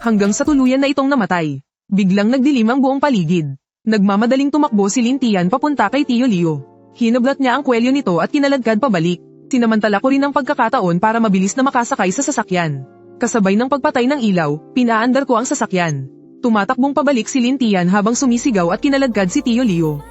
Hanggang sa tuluyan na itong namatay. Biglang nagdilim ang buong paligid. Nagmamadaling tumakbo si Lintian papunta kay Tio Leo. Hinablat niya ang kwelyo nito at kinaladkad pabalik. Sinamantala ko rin ang pagkakataon para mabilis na makasakay sa sasakyan. Kasabay ng pagpatay ng ilaw, pinaandar ko ang sasakyan. Tumatakbong pabalik si Lintian habang sumisigaw at kinaladkad si Tio Leo.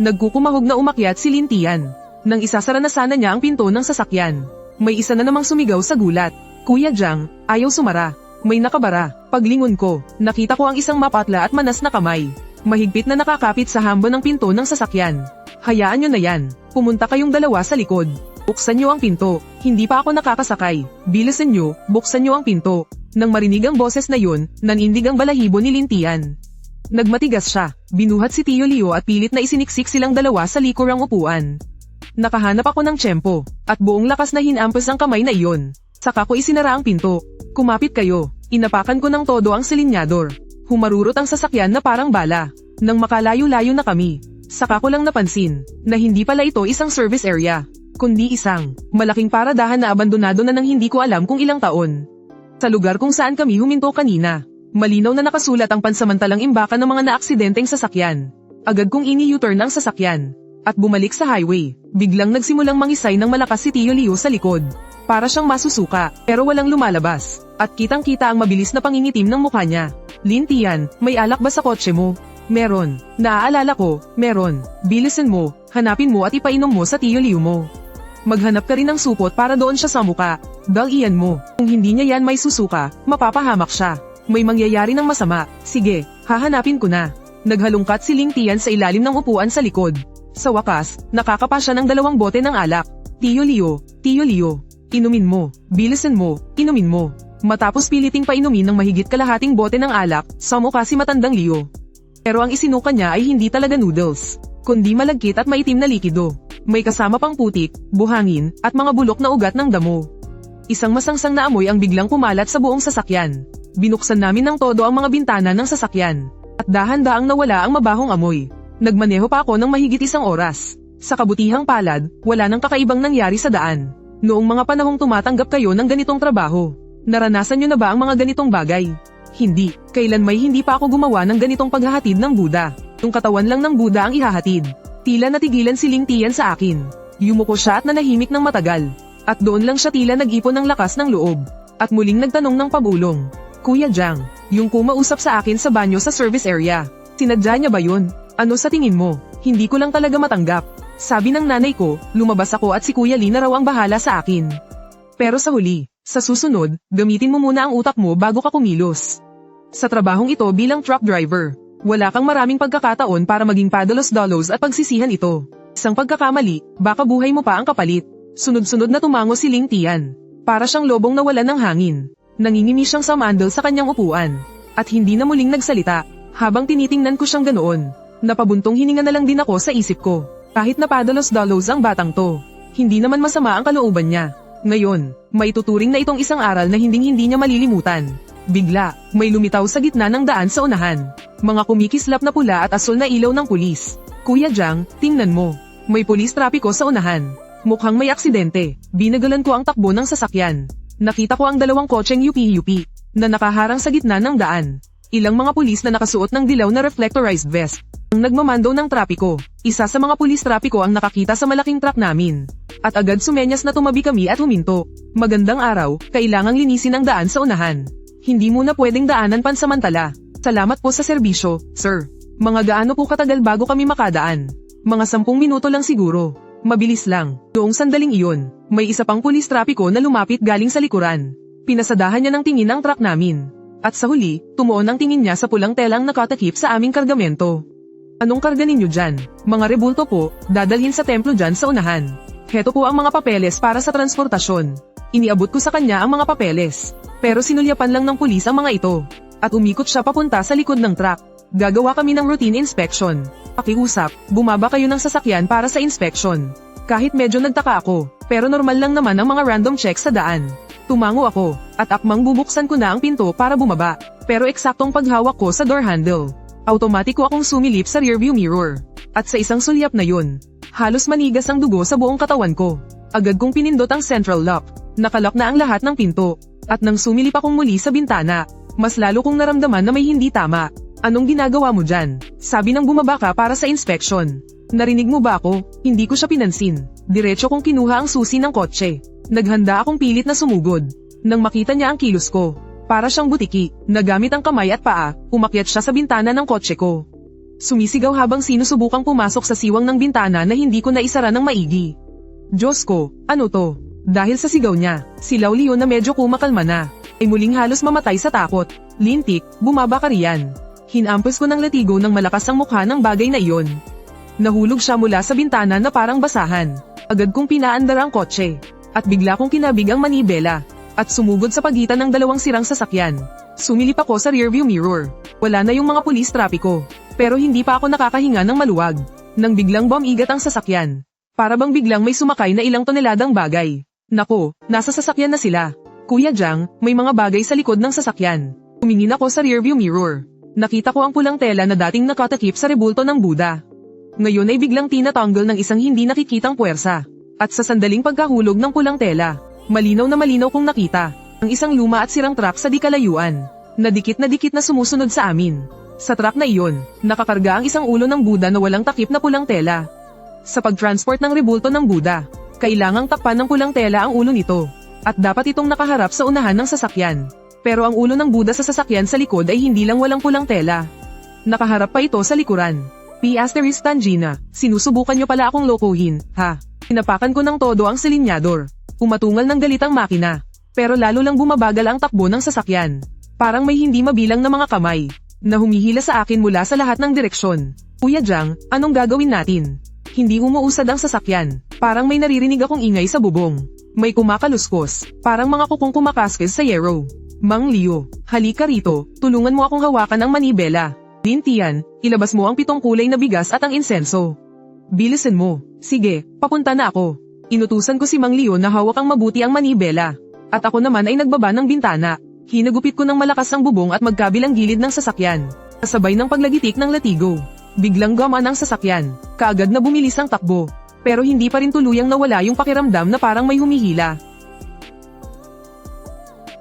Nagkukumahog na umakyat si Lintian. Nang isasara na sana niya ang pinto ng sasakyan, may isa na namang sumigaw sa gulat. Kuya Jang, ayaw sumara. May nakabara. Paglingon ko, nakita ko ang isang mapatla at manas na kamay. Mahigpit na nakakapit sa hambo ng pinto ng sasakyan. Hayaan nyo na yan. Pumunta kayong dalawa sa likod. Buksan nyo ang pinto. Hindi pa ako nakakasakay. Bilisan nyo, buksan nyo ang pinto. Nang marinig ang boses na yun, nanindig ang balahibo ni Lintian. Nagmatigas siya. Binuhat si Tio Leo at pilit na isiniksik silang dalawa sa likurang upuan. Nakahanap ako ng tiyempo, at buong lakas na hinampas ang kamay na iyon. Saka ko isinara ang pinto. Kumapit kayo. Inapakan ko ng todo ang silinyador. Humarurot ang sasakyan na parang bala. Nang makalayo-layo na kami, saka ko lang napansin na hindi pala ito isang service area, kundi isang malaking paradahan na abandonado na nang hindi ko alam kung ilang taon. Sa lugar kung saan kami huminto kanina, malinaw na nakasulat ang pansamantalang imbakan ng mga naaksidenteng sasakyan. Agad kong ini-U-turn ang sasakyan at bumalik sa highway. Biglang nagsimulang mangisay ng malakas si Tio Leo sa likod. Para siyang masusuka, pero walang lumalabas. At kitang-kita ang mabilis na pangingitim ng mukha niya. Lintian, may alak ba sa kotse mo? Meron. Naaalala ko, meron. Bilisan mo, hanapin mo at ipainom mo sa Tio Leo mo. Maghanap ka rin ng supot para doon siya sa muka. Dal-iyan mo. Kung hindi niya yan may susuka, mapapahamak siya. May mangyayari ng masama. Sige, hahanapin ko na. Naghalungkat si Lintian sa ilalim ng upuan sa likod. Sa wakas, nakakapa siya ng 2 bote ng alak. Tio Leo, inumin mo, bilisan mo, inumin mo. Matapos piliting painumin ng mahigit kalahating bote ng alak, sa mukha si matandang Leo. Pero ang isinuka niya ay hindi talaga noodles, kundi malagkit at maitim na likido. May kasama pang putik, buhangin, at mga bulok na ugat ng damo. Isang masangsang na amoy ang biglang kumalat sa buong sasakyan. Binuksan namin ng todo ang mga bintana ng sasakyan. At dahan-daang nawala ang mabahong amoy. Nagmaneho pa ako ng mahigit 1 oras. Sa kabutihang palad, wala nang kakaibang nangyari sa daan. Noong mga panahong tumatanggap kayo ng ganitong trabaho, naranasan nyo na ba ang mga ganitong bagay? Hindi, kailan may hindi pa ako gumawa ng ganitong paghahatid ng Buddha. Yung katawan lang ng Buddha ang ihahatid. Tila natigilan si Ling Tian sa akin. Yumuko siya at nanahimik ng matagal. At doon lang siya tila nag-ipon ng lakas ng loob. At muling nagtanong ng pabulong. Kuya Jiang, yung kumausap sa akin sa banyo sa service area. Sinadya niya ba yun? Ano sa tingin mo? Hindi ko lang talaga matanggap. Sabi ng nanay ko, lumabas ako at si Kuya Lee na raw ang bahala sa akin. Pero sa huli, sa susunod, gamitin mo muna ang utak mo bago ka kumilos. Sa trabahong ito bilang truck driver, wala kang maraming pagkakataon para maging padalos-dalos at pagsisihan ito. Isang pagkakamali, baka buhay mo pa ang kapalit. Sunod-sunod na tumango si Ling Tian. Para siyang lobong nawalan ng hangin. Nangingimi siyang samandal sa kanyang upuan. At hindi na muling nagsalita. Habang tinitingnan ko siyang ganoon, napabuntong hininga na lang din ako sa isip ko. Kahit napadalos-dalos ang batang to, hindi naman masama ang kalooban niya. Ngayon, may tuturing na itong isang aral na hinding-hindi niya malilimutan. Bigla, may lumitaw sa gitna ng daan sa unahan. Mga kumikislap na pula at asul na ilaw ng pulis. Kuya Jiang, tingnan mo. May pulis trapiko sa unahan. Mukhang may aksidente. Binagalan ko ang takbo ng sasakyan. Nakita ko ang 2 kotseng UP na nakaharang sa gitna ng daan. Ilang mga pulis na nakasuot ng dilaw na reflectorized vest. Ang nagmamando ng trapiko, isa sa mga pulis trapiko ang nakakita sa malaking truck namin. At agad sumenyas na tumabi kami at huminto. Magandang araw, kailangang linisin ang daan sa unahan. Hindi muna pwedeng daanan pansamantala. Salamat po sa serbisyo, sir. Mga gaano po katagal bago kami makadaan? Mga 10 minuto lang siguro. Mabilis lang. Noong sandaling iyon, may isa pang pulis trapiko na lumapit galing sa likuran. Pinasadahan niya ng tingin ang truck namin. At sa huli, tumuon ang tingin niya sa pulang telang nakatakip sa aming kargamento. Anong karga ninyo dyan? Mga rebulto po, dadalhin sa templo dyan sa unahan. Heto po ang mga papeles para sa transportasyon. Iniabot ko sa kanya ang mga papeles. Pero sinulyapan lang ng pulis ang mga ito. At umikot siya papunta sa likod ng truck. Gagawa kami ng routine inspection. Pakiusap, bumaba kayo ng sasakyan para sa inspection. Kahit medyo nagtaka ako, pero normal lang naman ang mga random checks sa daan. Tumango ako, at akmang bubuksan ko na ang pinto para bumaba. Pero eksaktong paghawak ko sa door handle, automatiko akong sumilip sa rearview mirror. At sa isang sulyap na yun, halos manigas ang dugo sa buong katawan ko. Agad kong pinindot ang central lock. Nakalock na ang lahat ng pinto. At nang sumilip akong muli sa bintana, mas lalo kong naramdaman na may hindi tama. Anong ginagawa mo dyan? Sabi nang bumaba ka para sa inspection. Narinig mo ba ako? Hindi ko siya pinansin. Diretso kong kinuha ang susi ng kotse. Naghanda akong pilit na sumugod. Nang makita niya ang kilos ko, para siyang butiki, nagamit ang kamay at paa, umakyat siya sa bintana ng kotse ko. Sumisigaw habang sinusubukang pumasok sa siwang ng bintana na hindi ko naisara ng maigi. Diyos ko, ano to? Dahil sa sigaw niya, si Lao Leo na medyo kumakalma na, ay muling halos mamatay sa takot. Lintik, bumaba ka riyan. Hinampas ko ng latigo ng malakas ang mukha ng bagay na iyon. Nahulog siya mula sa bintana na parang basahan. Agad kong pinaandar ang kotse. At bigla kong kinabig ang manibela. At sumugod sa pagitan ng 2 sirang sasakyan. Sumilip ako sa rearview mirror. Wala na yung mga pulis trapiko. Pero hindi pa ako nakakahinga ng maluwag. Nang biglang bumigat ang sasakyan. Para bang biglang may sumakay na ilang toneladang bagay. Nako, nasa sasakyan na sila. Kuya Jiang, may mga bagay sa likod ng sasakyan. Tumingin ako sa rearview mirror. Nakita ko ang pulang tela na dating nakatakip sa rebulto ng Buddha. Ngayon ay biglang tinatanggal ng isang hindi nakikitang puwersa. At sa sandaling pagkahulog ng pulang tela, malinaw kong nakita ang isang luma at sirang truck sa di kalayuan. Na dikit na sumusunod sa amin. Sa truck na iyon, nakakarga ang isang ulo ng Buddha na walang takip na pulang tela. Sa pagtransport ng rebulto ng Buddha, kailangang takpan ng pulang tela ang ulo nito. At dapat itong nakaharap sa unahan ng sasakyan. Pero ang ulo ng Buddha sa sasakyan sa likod ay hindi lang walang pulang tela. Nakaharap pa ito sa likuran. P. Tangina, sinusubukan niyo pala akong lokohin, ha? Pinapakan ko ng todo ang silinyador. Umatungal ng galit ang makina. Pero lalo lang bumabagal ang takbo ng sasakyan. Parang may hindi mabilang na mga kamay na humihila sa akin mula sa lahat ng direksyon. Kuya Jiang, anong gagawin natin? Hindi umuusad ang sasakyan. Parang may naririnig akong ingay sa bubong. May kumakaluskos. Parang mga kukong kumakaskes sa yero. Mang Leo, halika rito. Tulungan mo akong hawakan ang manibela. Lintian, ilabas mo ang 7 kulay na bigas at ang insenso. Bilisan mo. Sige, papunta na ako. Inutusan ko si Mang Leo na hawak ang mabuti ang manibela. At ako naman ay nagbaba ng bintana. Hinagupit ko ng malakas ang bubong at magkabilang gilid ng sasakyan. Kasabay ng paglagitik ng latigo. Biglang gumaan ang sasakyan. Kaagad na bumilis ang takbo. Pero hindi pa rin tuluyang nawala yung pakiramdam na parang may humihila.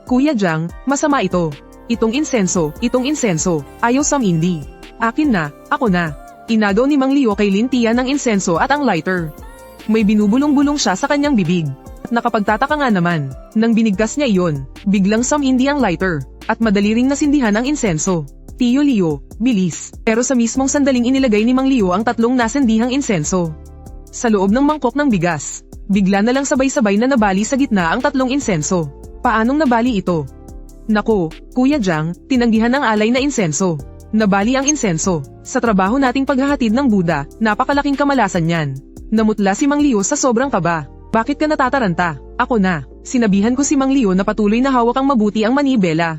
Kuya Jang, masama ito. Itong insenso, ayaw Sam hindi. Akin na, ako na. Inagaw ni Mang Leo kay Lintian ng insenso at ang lighter. May binubulong-bulong siya sa kanyang bibig. At nakapagtataka nga naman, nang binigkas niya iyon, biglang Sam hindi ang lighter, at madali ring nasindihan ang insenso. Tio Leo, bilis. Pero sa mismong sandaling inilagay ni Mang Leo ang 3 nasindihang insenso. Sa loob ng mangkok ng bigas, bigla na lang sabay-sabay na nabali sa gitna ang 3 insenso. Paanong nabali ito? Nako, Kuya Jang, tinanggihan ng alay na insenso. Nabali ang insenso. Sa trabaho nating paghahatid ng Buddha, napakalaking kamalasan yan. Namutla si Mang Leo sa sobrang kaba. Bakit ka natataranta? Ako na. Sinabihan ko si Mang Leo na patuloy na hawak ang mabuti ang manibela.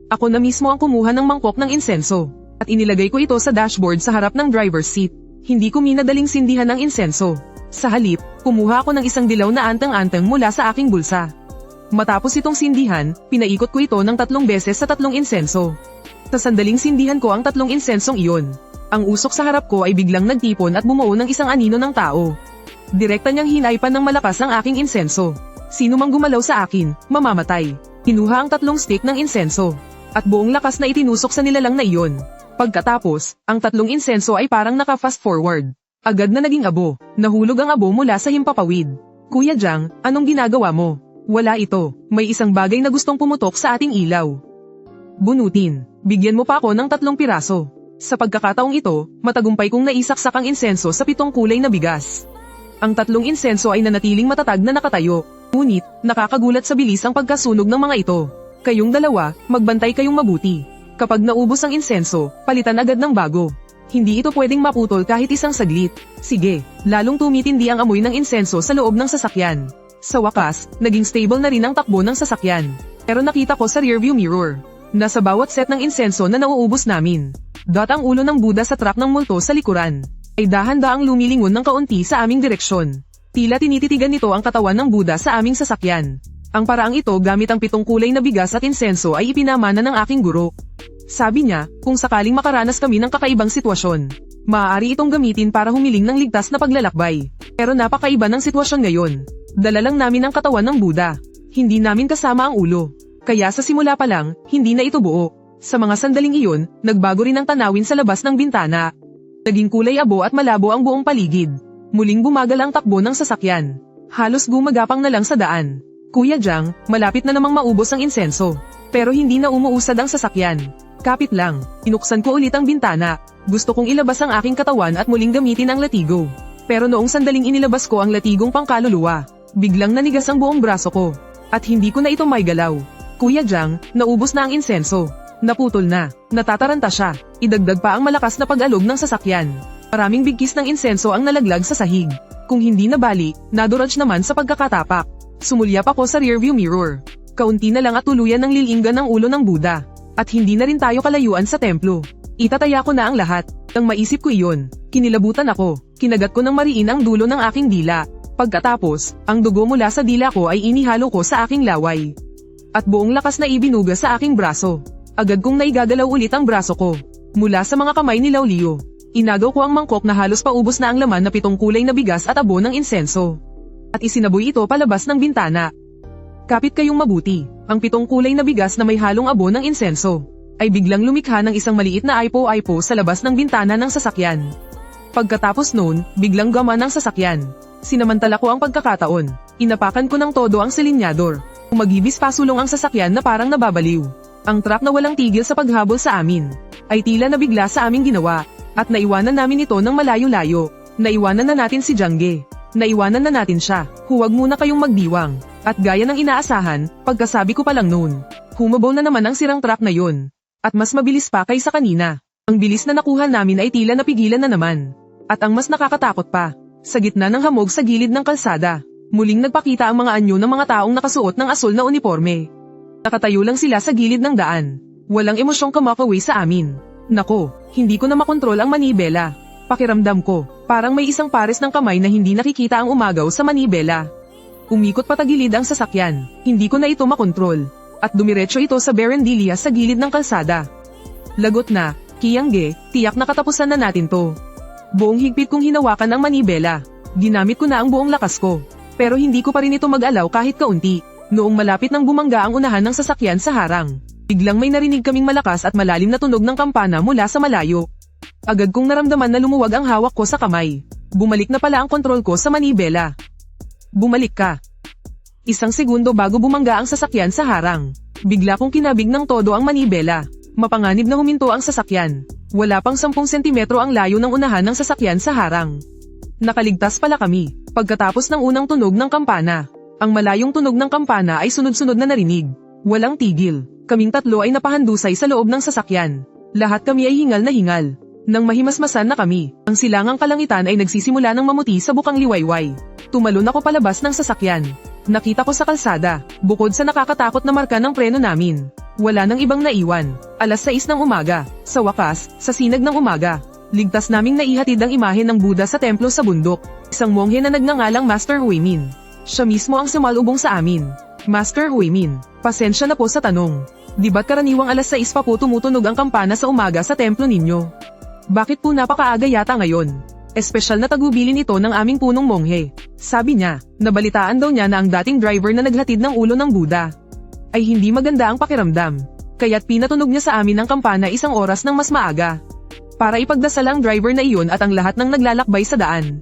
Ako na mismo ang kumuha ng mangkok ng insenso. At inilagay ko ito sa dashboard sa harap ng driver's seat. Hindi ko minadaling sindihan ang insenso. Sa halip, kumuha ako ng isang dilaw na anteng-anteng mula sa aking bulsa. Matapos itong sindihan, pinaikot ko ito ng 3 beses sa 3 insenso. Sa sandaling sindihan ko ang 3 insensong iyon. Ang usok sa harap ko ay biglang nagtipon at bumuo ng isang anino ng tao. Direkta niyang hinaypan ng malakas ang aking insenso. Sino mang gumalaw sa akin, mamamatay. Kinuha ang 3 stick ng insenso. At buong lakas na itinusok sa nilalang na iyon. Pagkatapos, ang 3 insenso ay parang naka-fast forward. Agad na naging abo. Nahulog ang abo mula sa himpapawid. Kuya Jang, anong ginagawa mo? Wala ito. May isang bagay na gustong pumutok sa ating ilaw. Bunutin. Bigyan mo pa ako ng 3 piraso. Sa pagkakataong ito, matagumpay kong naisaksak ang insenso sa 7 kulay na bigas. Ang 3 insenso ay nanatiling matatag na nakatayo. Ngunit, nakakagulat sa bilis ang pagkasunog ng mga ito. Kayong dalawa, magbantay kayong mabuti. Kapag naubos ang insenso, palitan agad ng bago. Hindi ito pwedeng maputol kahit isang saglit. Sige, lalong tumitindi ang amoy ng insenso sa loob ng sasakyan. Sa wakas, naging stable na rin ang takbo ng sasakyan. Pero nakita ko sa rearview mirror. Nasa bawat set ng insenso na nauubos namin. Ang ulo ng Buddha sa truck ng multo sa likuran. Ay dahan-daang lumilingon ng kaunti sa aming direksyon. Tila tinititigan nito ang katawan ng Buddha sa aming sasakyan. Ang paraang ito gamit ang 7 kulay na bigas at insenso ay ipinamana ng aking guro. Sabi niya, kung sakaling makaranas kami ng kakaibang sitwasyon, maaari itong gamitin para humiling ng ligtas na paglalakbay. Pero napakaiba ng sitwasyon ngayon. Dala lang namin ang katawan ng Buddha. Hindi namin kasama ang ulo. Kaya sa simula pa lang, hindi na ito buo. Sa mga sandaling iyon, nagbago rin ang tanawin sa labas ng bintana. Naging kulay abo at malabo ang buong paligid. Muling bumagal ang takbo ng sasakyan. Halos gumagapang na lang sa daan. Kuya Jang, malapit na namang maubos ang insenso. Pero hindi na umuusad ang sasakyan. Kapit lang, inuksan ko ulit ang bintana. Gusto kong ilabas ang aking katawan at muling gamitin ang latigo. Pero noong sandaling inilabas ko ang latigong pangkaluluwa, biglang nanigas ang buong braso ko. At hindi ko na ito maigalaw. Kuya Jang, naubos na ang insenso. Naputol na. Natataranta siya. Idagdag pa ang malakas na pag-alog ng sasakyan. Maraming bigkis ng insenso ang nalaglag sa sahig. Kung hindi nabali, naduraj naman sa pagkakatapak. Sumulyap ako sa rearview mirror. Kaunti na lang at tuluyan ng lilinggan ng ulo ng Buddha. At hindi na rin tayo kalayuan sa templo. Itataya ko na ang lahat. Nang maisip ko iyon, kinilabutan ako. Kinagat ko ng mariin ang dulo ng aking dila. Pagkatapos, ang dugo mula sa dila ko ay inihalo ko sa aking laway. At buong lakas na ibinuga sa aking braso. Agad kong naigagalaw ulit ang braso ko. Mula sa mga kamay ni Leo. Inagaw ko ang mangkok na halos paubos na ang laman na 7 kulay na bigas at abo ng insenso. At isinaboy ito palabas ng bintana. Kapit kayong mabuti. Ang 7 kulay na bigas na may halong abo ng insenso ay biglang lumikha ng isang maliit na aipo-aipo sa labas ng bintana ng sasakyan. Pagkatapos noon, biglang gama ng sasakyan. Sinamantala ko ang pagkakataon. Inapakan ko ng todo ang silinyador. Umagibis pasulong ang sasakyan na parang nababaliw. Ang truck na walang tigil sa paghabol sa amin ay tila nabigla sa aming ginawa. At naiwanan namin ito ng malayo-layo. Naiwanan na natin si Jangge. Naiwanan na natin siya. Huwag muna kayong magdiwang. At gaya ng inaasahan, pagkasabi ko pa lang noon, humabaw na naman ang sirang truck na yun. At mas mabilis pa kaysa kanina. Ang bilis na nakuha namin ay tila napigilan na naman. At ang mas nakakatakot pa, Sa gitna ng hamog sa gilid ng kalsada, muling nagpakita ang mga anyo ng mga taong nakasuot ng asul na uniforme. Nakatayo lang sila sa gilid ng daan. Walang emosyong kumakawi sa amin. Nako, hindi ko na makontrol ang manibela. Pakiramdam ko, parang may isang pares ng kamay na hindi nakikita ang umagaw sa manibela. Umikot patagilid ang sasakyan, hindi ko na ito makontrol. At dumiretso ito sa Berendilia sa gilid ng kalsada. Lagot na, Kiyangge, tiyak na katapusan na natin to. Buong higpit kong hinawakan ang manibela. Ginamit ko na ang buong lakas ko. Pero hindi ko pa rin ito mag-alaw kahit kaunti. Noong malapit nang bumangga ang unahan ng sasakyan sa harang, biglang may narinig kaming malakas at malalim na tunog ng kampana mula sa malayo. Agad kong naramdaman na lumuwag ang hawak ko sa kamay. Bumalik na pala ang kontrol ko sa manibela. Bumalik ka. Isang segundo bago bumangga ang sasakyan sa harang, bigla kong kinabig ng todo ang manibela. Mapanganib na huminto ang sasakyan. Wala pang 10 sentimetro ang layo ng unahan ng sasakyan sa harang. Nakaligtas pala kami, pagkatapos ng unang tunog ng kampana. Ang malayong tunog ng kampana ay sunod-sunod na narinig. Walang tigil. Kaming tatlo ay napahandusay sa loob ng sasakyan. Lahat kami ay hingal na hingal. Nang mahimasmasan na kami, ang silangang kalangitan ay nagsisimula ng mamuti sa bukang liwayway. Tumalon ako palabas ng sasakyan. Nakita ko sa kalsada, bukod sa nakakatakot na marka ng preno namin, wala nang ibang naiwan. 6:00 ng umaga, sa wakas, sa sinag ng umaga, ligtas naming naihatid ang imahe ng Buddha sa templo sa bundok. Isang monghe na nagngangalang Master Huimin. Siya mismo ang sumalubong sa amin. Master Huimin, pasensya na po sa tanong. Di ba't karaniwang 6:00 pa po tumutunog ang kampana sa umaga sa templo ninyo? Bakit po napakaaga yata ngayon? Espesyal na tagubilin ito ng aming punong monghe. Sabi niya, nabalitaan daw niya na ang dating driver na naghatid ng ulo ng Buddha ay hindi maganda ang pakiramdam. Kaya't pinatunog niya sa amin ang kampana 1 oras ng mas maaga. Para ipagdasal ang driver na iyon at ang lahat ng naglalakbay sa daan.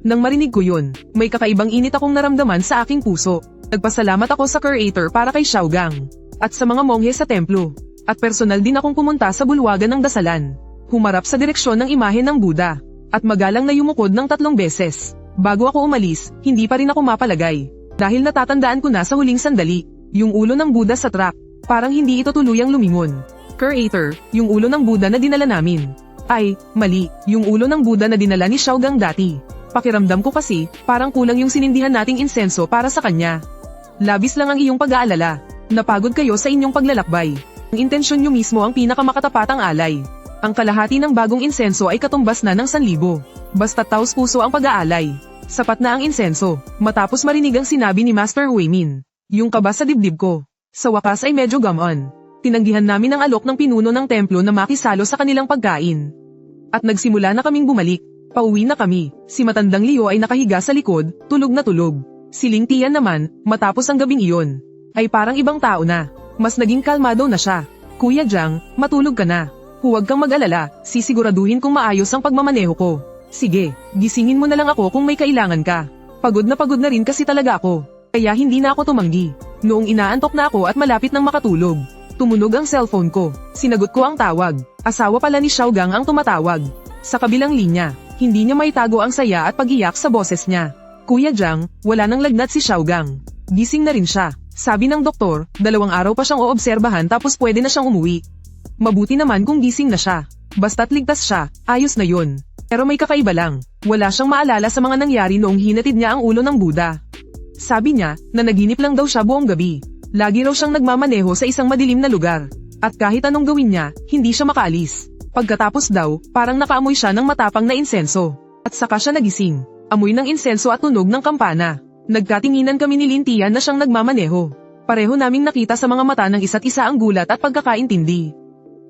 Nang marinig ko yun, may kakaibang init akong naramdaman sa aking puso. Nagpasalamat ako sa curator para kay Xiaogang at sa mga monghe sa templo. At personal din akong pumunta sa bulwagan ng dasalan. Humarap sa direksyon ng imahe ng Buddha. At magalang na yumukod ng 3 beses. Bago ako umalis, hindi pa rin ako mapalagay. Dahil natatandaan ko na sa huling sandali, yung ulo ng Buddha sa truck, parang hindi ito tuluyang lumingon. Curator, yung ulo ng Buddha na dinala namin. Ay, mali, yung ulo ng Buddha na dinala ni Xiaogang dati. Pakiramdam ko kasi, parang kulang yung sinindihan nating insenso para sa kanya. Labis lang ang iyong pag-aalala. Napagod kayo sa inyong paglalakbay. Ang intensyon nyo mismo ang pinakamakatapatang alay. Ang kalahati ng bagong insenso ay katumbas na ng 1,000. Basta taos puso ang pag-aalay. Sapat na ang insenso. Matapos marinig ang sinabi ni Master Huimin, yung kaba sa dibdib ko, sa wakas ay medyo gamon. Tinanggihan namin ang alok ng pinuno ng templo na makisalo sa kanilang pagkain. At nagsimula na kaming bumalik. Pauwi na kami. Si matandang Leo ay nakahiga sa likod, tulog na tulog. Si Ling Tian naman, matapos ang gabing iyon, ay parang ibang tao na. Mas naging kalmado na siya. Kuya Jiang, matulog ka na. Huwag kang mag-alala, sisiguraduhin kong maayos ang pagmamaneho ko. Sige, gisingin mo na lang ako kung may kailangan ka. Pagod na rin kasi talaga ako. Kaya hindi na ako tumanggi. Noong inaantok na ako at malapit nang makatulog, tumunog ang cellphone ko. Sinagot ko ang tawag. Asawa pala ni Xiaogang ang tumatawag. Sa kabilang linya, hindi niya maitago ang saya at pag-iyak sa boses niya. Kuya Jiang, wala nang lagnat si Xiaogang. Gising na rin siya. Sabi ng doktor, 2 araw pa siyang oobserbahan tapos pwede na siyang umuwi. Mabuti naman kung gising na siya. Basta't ligtas siya, ayos na yun. Pero may kakaiba lang. Wala siyang maalala sa mga nangyari noong hinatid niya ang ulo ng Buddha. Sabi niya, na naginip lang daw siya buong gabi. Lagi raw siyang nagmamaneho sa isang madilim na lugar. At kahit anong gawin niya, hindi siya makaalis. Pagkatapos daw, parang nakaamoy siya ng matapang na insenso. At saka siya nagising. Amoy ng insenso at tunog ng kampana. Nagkatinginan kami ni Lin Tian na siyang nagmamaneho. Pareho naming nakita sa mga mata ng isa't isa ang gulat at pagkakaintindi.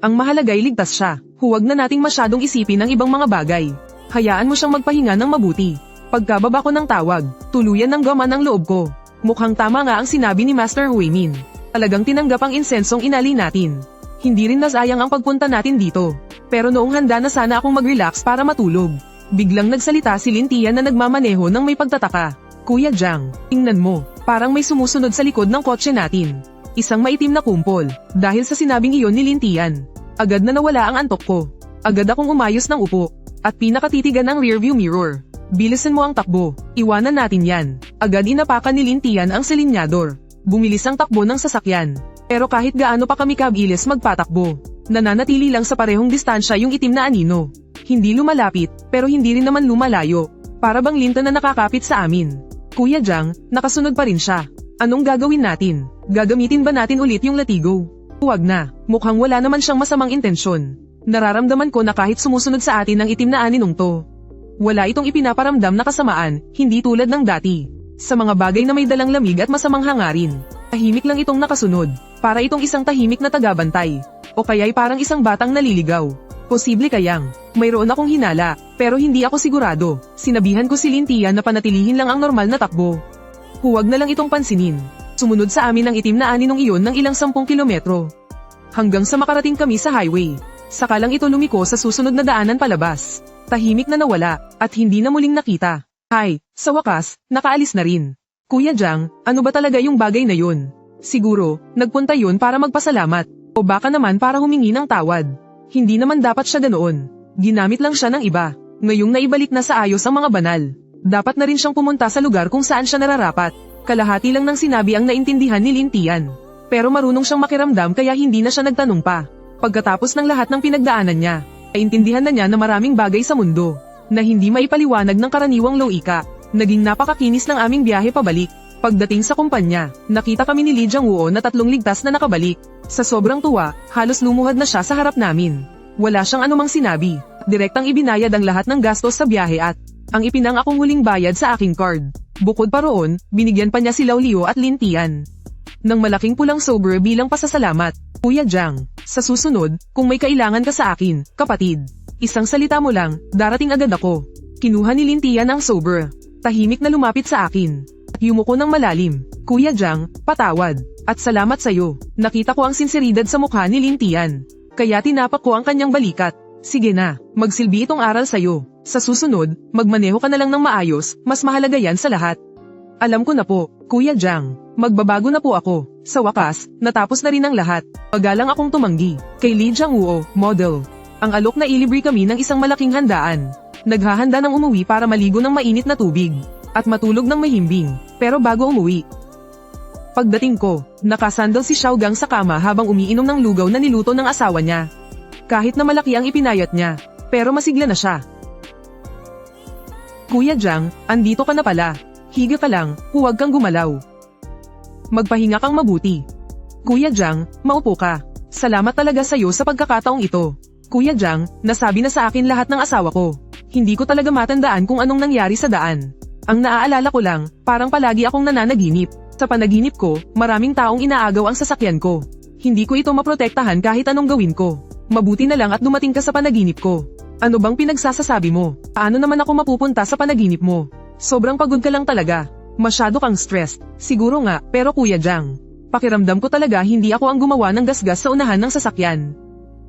Ang mahalaga'y ligtas siya. Huwag na nating masyadong isipin ang ibang mga bagay. Hayaan mo siyang magpahinga ng mabuti. Pagkababa ko ng tawag, tuluyan ng gaman ang loob ko. Mukhang tama nga ang sinabi ni Master Huimin. Talagang tinanggap ang insensong inali natin. Hindi rin nasayang ang pagpunta natin dito. Pero noong handa na sana akong mag-relax para matulog, biglang nagsalita si Lin Tian na nagmamaneho ng may pagtataka. Kuya Jiang, tingnan mo, parang may sumusunod sa likod ng kotse natin. Isang maitim na kumpol. Dahil sa sinabing iyon ni Lin Tian, agad na nawala ang antok ko. Agad akong umayos ng upo, at pinakatitigan ang rearview mirror. Bilisan mo ang takbo, iwanan natin yan. Agad inapakan ni Lin Tian ang silinyador. Bumilis ang takbo ng sasakyan. Pero kahit gaano pa kami kabilis magpatakbo, nananatili lang sa parehong distansya yung itim na anino. Hindi lumalapit, pero hindi rin naman lumalayo. Para bang linta na nakakapit sa amin. Kuya Jang, nakasunod pa rin siya. Anong gagawin natin? Gagamitin ba natin ulit yung latigo? Huwag na, mukhang wala naman siyang masamang intensyon. Nararamdaman ko na kahit sumusunod sa atin ang itim na aninong to. Wala itong ipinaparamdam na kasamaan, hindi tulad ng dati. Sa mga bagay na may dalang lamig at masamang hangarin. Tahimik lang itong nakasunod, para itong isang tahimik na tagabantay. O kaya'y parang isang batang naliligaw. Posible kayang, mayroon akong hinala, pero hindi ako sigurado. Sinabihan ko si Lintian na panatilihin lang ang normal na takbo. Huwag na lang itong pansinin. Sumunod sa amin ang itim na aninong iyon ng ilang 10 kilometro. Hanggang sa makarating kami sa highway. Saka lang ito lumiko sa susunod na daanan palabas. Tahimik na nawala, at hindi na muling nakita. Hay, sa wakas, nakaalis na rin. Kuya Jang, ano ba talaga yung bagay na yun? Siguro, nagpunta yun para magpasalamat, o baka naman para humingi ng tawad. Hindi naman dapat siya ganoon. Ginamit lang siya ng iba. Ngayong naibalik na sa ayos ang mga banal. Dapat na rin siyang pumunta sa lugar kung saan siya nararapat. Kalahati lang ng sinabi ang naintindihan ni Lintian. Pero marunong siyang makiramdam kaya hindi na siya nagtanong pa. Pagkatapos ng lahat ng pinagdaanan niya, ay intindihan na niya na maraming bagay sa mundo na hindi maipaliwanag ng karaniwang loika. Naging napakakinis ng aming biyahe pabalik. Pagdating sa kumpanya, nakita kami ni Lee Jang-woo na 3 ligtas na nakabalik. Sa sobrang tuwa, halos lumuhad na siya sa harap namin. Wala siyang anumang sinabi. Direktang ibinayad ang lahat ng gastos sa biyahe at ang ipinang akong huling bayad sa aking card. Bukod pa roon, binigyan pa niya si Lao Leo at Lintian ng malaking pulang sobre bilang pasasalamat. Kuya Jang, sa susunod, kung may kailangan ka sa akin, kapatid, isang salita mo lang, darating agad ako. Kinuha ni Lintian ang sobre. Tahimik na lumapit sa akin. Yumuko ng malalim. Kuya Jang, patawad. At salamat sa'yo. Nakita ko ang sinseridad sa mukha ni Lintian. Kaya tinapak ko ang kanyang balikat. Sige na, magsilbi itong aral sa'yo. Sa susunod, magmaneho ka na lang ng maayos, mas mahalaga yan sa lahat. Alam ko na po, Kuya Jang. Magbabago na po ako. Sa wakas, natapos na rin ang lahat. Pagalang akong tumanggi. Kay Lee Jang-woo, model. Ang alok na ilibre kami ng isang malaking handaan. Naghahanda ng umuwi para maligo ng mainit na tubig. At matulog ng mahimbing, pero bago umuwi. Pagdating ko, nakasandal si Xiaogang sa kama habang umiinom ng lugaw na niluto ng asawa niya. Kahit na malaki ang ipinayat niya, pero masigla na siya. Kuya Jang, andito ka na pala. Higa ka lang, huwag kang gumalaw. Magpahinga kang mabuti. Kuya Jang, maupo ka. Salamat talaga sa'yo sa pagkakataong ito. Kuya Jang, nasabi na sa akin lahat ng asawa ko. Hindi ko talaga matandaan kung anong nangyari sa daan. Ang naaalala ko lang, parang palagi akong nananaginip. Sa panaginip ko, maraming taong inaagaw ang sasakyan ko. Hindi ko ito maprotektahan kahit anong gawin ko. Mabuti na lang at dumating ka sa panaginip ko. Ano bang pinagsasasabi mo? Paano naman ako mapupunta sa panaginip mo? Sobrang pagod ka lang talaga. Masyado kang stressed. Siguro nga, pero Kuya Jang, pakiramdam ko talaga hindi ako ang gumawa ng gasgas sa unahan ng sasakyan.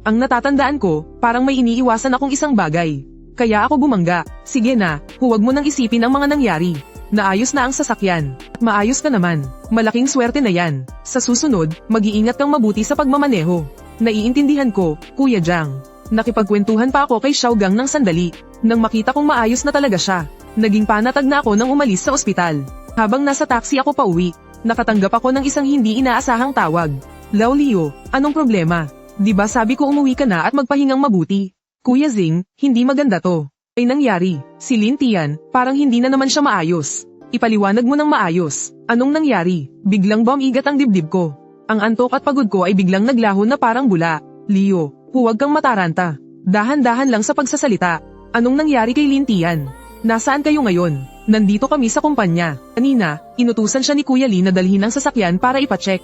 Ang natatandaan ko, parang may iniiwasan akong isang bagay. Kaya ako bumangga. Sige na, huwag mo nang isipin ang mga nangyari. Naayos na ang sasakyan. Maayos ka naman. Malaking swerte na yan. Sa susunod, mag-iingat kang mabuti sa pagmamaneho. Naiintindihan ko, Kuya Jang. Nakipagkwentuhan pa ako kay Xiaogang ng sandali. Nang makita kong maayos na talaga siya, naging panatag na ako nang umalis sa ospital. Habang nasa taxi ako pauwi, nakatanggap ako ng isang hindi inaasahang tawag. Lao Leo, anong problema? Di ba sabi ko umuwi ka na at magpahingang mabuti? Kuya Zing, hindi maganda to. Ay nangyari, si Lintian, parang hindi na naman siya maayos. Ipaliwanag mo ng maayos. Anong nangyari? Biglang bumigat ang dibdib ko. Ang antok at pagod ko ay biglang naglaho na parang bula. Leo, huwag kang mataranta. Dahan-dahan lang sa pagsasalita. Anong nangyari kay Lintian? Nasaan kayo ngayon? Nandito kami sa kumpanya. Kanina, inutusan siya ni Kuya Lee na dalhin ang sasakyan para ipacheck.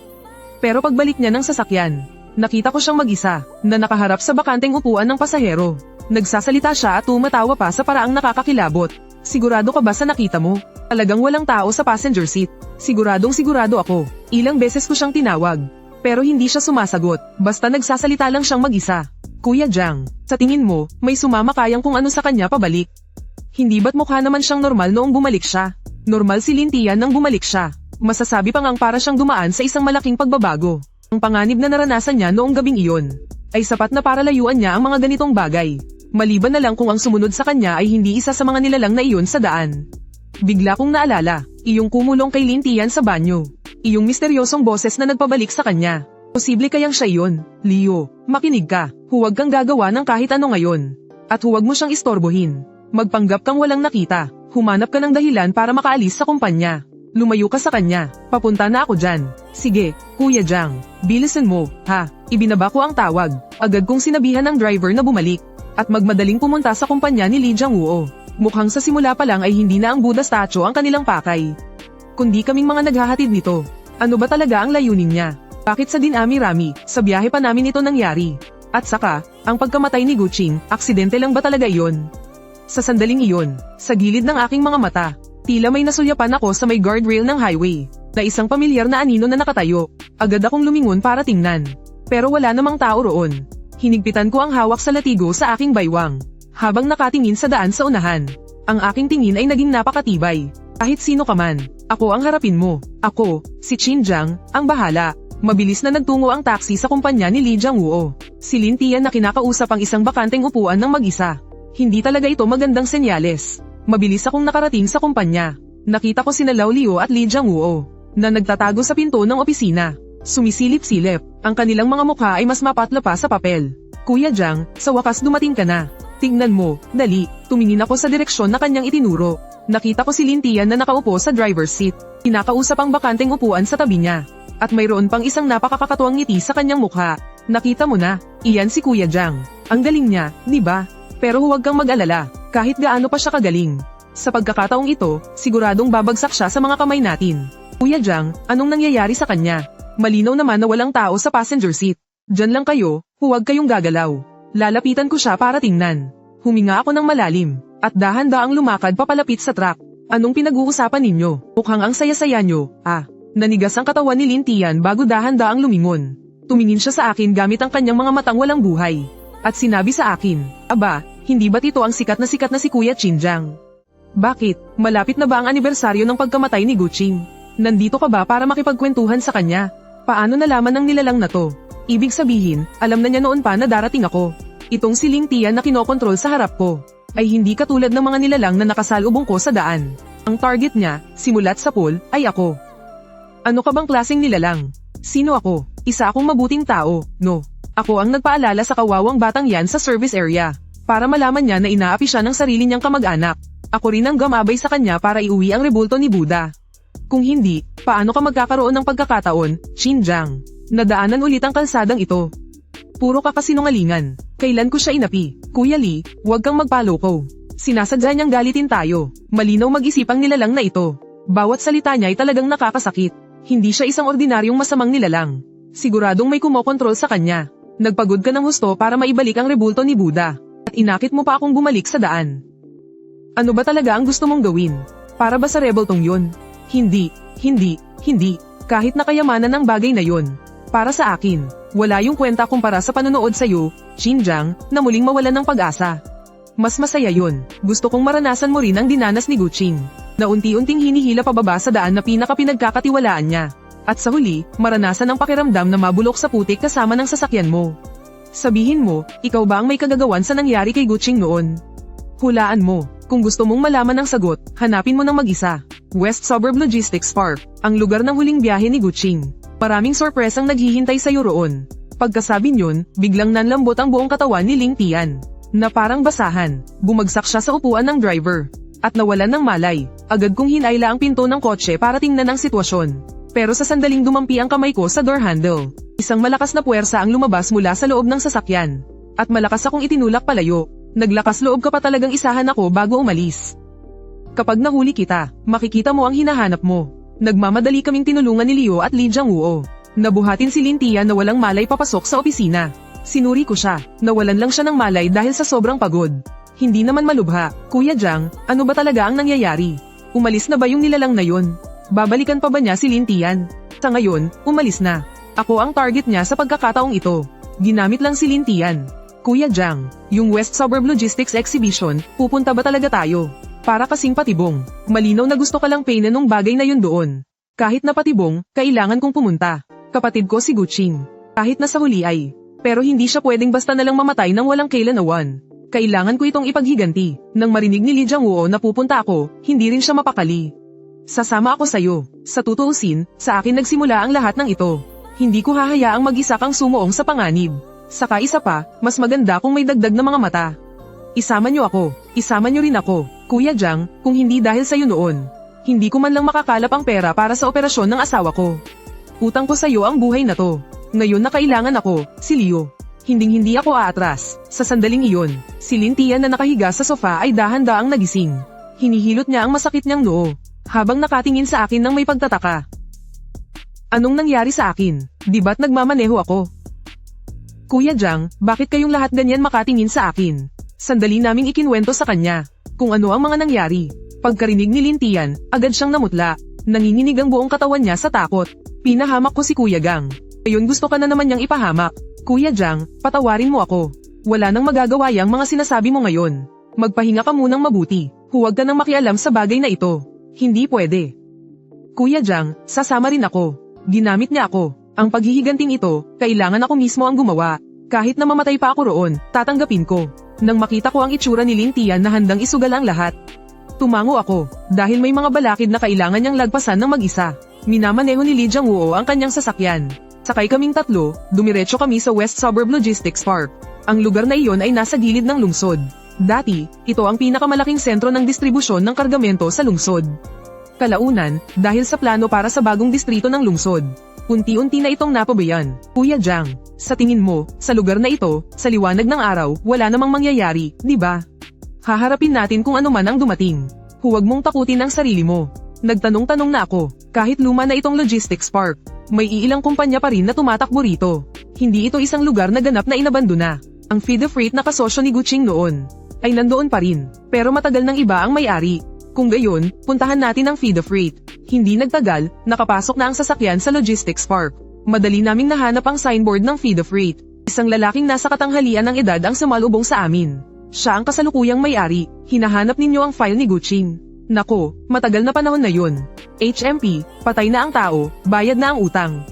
Pero pagbalik niya ng sasakyan, nakita ko siyang mag-isa, na nakaharap sa bakanteng upuan ng pasahero. Nagsasalita siya at tumatawa pa sa paraang nakakakilabot. Sigurado ka ba sa nakita mo? Talagang walang tao sa passenger seat. Siguradong sigurado ako. Ilang beses ko siyang tinawag. Pero hindi siya sumasagot, basta nagsasalita lang siyang mag-isa. Kuya Jang, sa tingin mo, may sumama kayang kung ano sa kanya pabalik? Hindi ba't mukha naman siyang normal noong bumalik siya? Normal si Lintian nang bumalik siya. Masasabi pa ngang para siyang dumaan sa isang malaking pagbabago. Ang panganib na naranasan niya noong gabing iyon ay sapat na para layuan niya ang mga ganitong bagay. Maliban na lang kung ang sumunod sa kanya ay hindi isa sa mga nilalang na iyon sa daan. Bigla kong naalala, iyong kumulong kay Lintian sa banyo. Iyong misteryosong boses na nagpabalik sa kanya. Posible kayang siya iyon. Leo, makinig ka. Huwag kang gagawa ng kahit ano ngayon. At huwag mo siyang istorbohin. Magpanggap kang walang nakita. Humanap ka ng dahilan para makaalis sa kumpanya. Lumayo ka sa kanya. Papunta na ako dyan. Sige, Kuya Jang. Bilisan mo, ha? Ibinaba ko ang tawag. Agad kong sinabihan ng driver na bumalik. At magmadaling pumunta sa kumpanya ni Lee Jang-woo. Mukhang sa simula pa lang ay hindi na ang Buddha statue ang kanilang pakay. Kundi kaming mga naghahatid nito. Ano ba talaga ang layunin niya? Bakit sa dinami-rami, sa biyahe pa namin ito nangyari? At saka, ang pagkamatay ni Guching, aksidente lang ba talaga iyon? Sa sandaling iyon, sa gilid ng aking mga mata, tila may nasulyapan ako sa may guardrail ng highway, na isang pamilyar na anino na nakatayo. Agad akong lumingon para tingnan. Pero wala namang tao roon. Hinigpitan ko ang hawak sa latigo sa aking baywang, habang nakatingin sa daan sa unahan. Ang aking tingin ay naging napakatibay. Kahit sino ka man, ako ang harapin mo. Ako, si Chin Jiang, ang bahala. Mabilis na nagtungo ang taxi sa kumpanya ni Lee Jang-woo. Si Lin Tian na kinakausap ang isang bakanteng upuan ng mag-isa. Hindi talaga ito magandang senyales. Mabilis akong nakarating sa kumpanya. Nakita ko sina Lau Liu at Lee Jang-woo, na nagtatago sa pinto ng opisina. Sumisilip-silip, ang kanilang mga mukha ay mas mapatla pa sa papel. Kuya Jang, sa wakas dumating ka na. Tingnan mo, dali. Tumingin ako sa direksyon na kanyang itinuro. Nakita ko si Lin Tian na nakaupo sa driver's seat. Kinakausap ang bakanteng upuan sa tabi niya. At mayroon pang isang napakakatuwang ngiti sa kanyang mukha. Nakita mo na, iyan si Kuya Jang. Ang galing niya, di ba? Pero huwag kang mag-alala, kahit gaano pa siya kagaling. Sa pagkakataong ito, siguradong babagsak siya sa mga kamay natin. Kuya Jang, anong nangyayari sa kanya? Malinaw naman na walang tao sa passenger seat. Diyan lang kayo, huwag kayong gagalaw. Lalapitan ko siya para tingnan. Huminga ako ng malalim, at dahan-daang lumakad papalapit sa truck. Anong pinag-uusapan ninyo? Mukhang ang saya-saya nyo, Nanigas ang katawan ni Lin Tian bago dahan-daang lumingon. Tumingin siya sa akin gamit ang kanyang mga matang walang buhay. At sinabi sa akin, aba, hindi ba't ito ang sikat na si Kuya Chin Jiang? Bakit? Malapit na ba ang anibersaryo ng pagkamatay ni Guching? Nandito ka ba para makipagkwentuhan sa kanya? Paano nalaman ng nilalang na to? Ibig sabihin, alam na niya noon pa na darating ako. Itong si Lin Tian na kinokontrol sa harap ko, ay hindi katulad ng mga nilalang na nakasalubong ko sa daan. Ang target niya, simulat sa pool, ay ako. Ano ka bang klaseng nilalang? Sino ako? Isa akong mabuting tao, no? Ako ang nagpaalala sa kawawang batang yan sa service area, para malaman niya na inaapi siya ng sarili niyang kamag-anak. Ako rin ang gumabay sa kanya para iuwi ang rebulto ni Buddha. Kung hindi, paano ka magkakaroon ng pagkakataon, Chin Jiang? Nadaanan ulit ang kalsadang ito. Puro ka kasinungalingan. Kailan ko siya inapi? Kuya Lee, huwag kang magpaloko. Sinasadya niyang galitin tayo. Malinaw mag-isip ang nilalang na ito. Bawat salita niya ay talagang nakakasakit. Hindi siya isang ordinaryong masamang nilalang. Siguradong may kumokontrol sa kanya. Nagpagod ka ng husto para maibalik ang rebulto ni Buddha. At inakit mo pa akong bumalik sa daan. Ano ba talaga ang gusto mong gawin? Para ba sa rebultong yun? Hindi. Kahit na kayamanan ng bagay na yun. Para sa akin, wala yung kwenta kumpara sa panonood sa'yo, Chin Jiang, na muling mawalan ng pag-asa. Mas masaya yun. Gusto kong maranasan mo rin ang dinanas ni Guching, na unti-unting hinihila pababa sa daan na pinakapinagkakatiwalaan niya. At sa huli, maranasan ang pakiramdam na mabulok sa putik kasama ng sasakyan mo. Sabihin mo, ikaw ba ang may kagagawan sa nangyari kay Guching noon? Hulaan mo. Kung gusto mong malaman ang sagot, hanapin mo ng mag-isa. West Suburb Logistics Park, ang lugar ng huling biyahe ni Guching. Maraming sorpresang naghihintay sa'yo roon. Pagkasabi niyon, biglang nanlambot ang buong katawan ni Lin Tian, na parang basahan. Bumagsak siya sa upuan ng driver, at nawalan ng malay. Agad kong hinayla ang pinto ng kotse para tingnan ang sitwasyon. Pero sa sandaling dumampi ang kamay ko sa door handle. Isang malakas na puwersa ang lumabas mula sa loob ng sasakyan. At malakas akong itinulak palayo. Naglakas loob ka pa talagang isahan ako bago umalis. Kapag nahuli kita, makikita mo ang hinahanap mo. Nagmamadali kaming tinulungan ni Leo at Lee Jang-woo. Nabuhatin si Lin Tian na walang malay papasok sa opisina. Sinuri ko siya, nawalan lang siya ng malay dahil sa sobrang pagod. Hindi naman malubha. Kuya Jang, ano ba talaga ang nangyayari? Umalis na ba yung nilalang na yun? Babalikan pa ba niya si Lin Tian? Sa ngayon, umalis na. Ako ang target niya sa pagkakataong ito. Ginamit lang si Lin Tian. Kuya Jang, yung West Suburb Logistics Exhibition, pupunta ba talaga tayo? Para kasing patibong. Malinaw na gusto ka lang painin nung bagay na yun doon. Kahit na patibong, kailangan kong pumunta. Kapatid ko si Guching. Kahit na sa huli ay. Pero hindi siya pwedeng basta nalang mamatay ng walang kailanawan. Kailangan ko itong ipaghiganti. Nang marinig ni Lee Jang-woo na pupunta ako, hindi rin siya mapakali. Sasama ako sa'yo. Sa tutuusin, sa akin nagsimula ang lahat ng ito. Hindi ko hahayaang mag-isa kang sumuong sa panganib. Saka isa pa, mas maganda kung may dagdag na mga mata. Isama niyo ako. Isama niyo rin ako. Kuya Jang, kung hindi dahil sa'yo noon, hindi ko man lang makakalap ang pera para sa operasyon ng asawa ko. Utang ko sa'yo ang buhay na to. Ngayon na kailangan ako, si Leo. Hinding-hindi ako aatras. Sa sandaling iyon, si Lintian na nakahiga sa sofa ay dahan-daang nagising. Hinihilot niya ang masakit niyang noo, habang nakatingin sa akin ng may pagtataka. Anong nangyari sa akin? Di ba't nagmamaneho ako? Kuya Jang, bakit kayong lahat ganyan makatingin sa akin? Sandali naming ikinwento sa kanya kung ano ang mga nangyari. Pagkarinig ni Lintian, agad siyang namutla. Nanginginig ang buong katawan niya sa takot. Pinahamak ko si Kuya Gang. Ngayon gusto ka na naman niyang ipahamak. Kuya Jang, patawarin mo ako. Wala nang magagawa yang mga sinasabi mo ngayon. Magpahinga ka munang mabuti. Huwag ka nang makialam sa bagay na ito. Hindi pwede. Kuya Jang, sasama rin ako. Ginamit niya ako. Ang paghihiganting ito, kailangan ako mismo ang gumawa. Kahit na mamatay pa ako roon, tatanggapin ko. Nang makita ko ang itsura ni Lintian na handang isugal ang lahat, tumango ako, dahil may mga balakid na kailangan niyang lagpasan ng mag-isa. Minamaneho ni Lee Jang-woo ang kanyang sasakyan. Sakay kaming tatlo, dumiretso kami sa West Suburb Logistics Park. Ang lugar na iyon ay nasa gilid ng lungsod. Dati, ito ang pinakamalaking sentro ng distribusyon ng kargamento sa lungsod. Kalaunan, dahil sa plano para sa bagong distrito ng lungsod, unti-unti na itong napabayan. Kuya Jang, sa tingin mo, sa lugar na ito, sa liwanag ng araw, wala namang mangyayari, di ba? Haharapin natin kung ano man ang dumating. Huwag mong takutin ang sarili mo. Nagtanong-tanong na ako, kahit luma na itong logistics park, may iilang kumpanya pa rin na tumatakbo rito. Hindi ito isang lugar na ganap na inabandona. Ang Feed the Freight na kasosyo ni Guching noon, ay nandoon pa rin, pero matagal ng iba ang may-ari. Kung gayon, puntahan natin ang Feed the Freight. Hindi nagtagal, nakapasok na ang sasakyan sa logistics park. Madali naming nahanap ang signboard ng Feed the Freight. Isang lalaking nasa katanghalian ng edad ang sumalubong sa amin. Siya ang kasalukuyang may-ari. Hinahanap ninyo ang file ni Guching. Nako, matagal na panahon na yun. HMP, patay na ang tao, bayad na ang utang.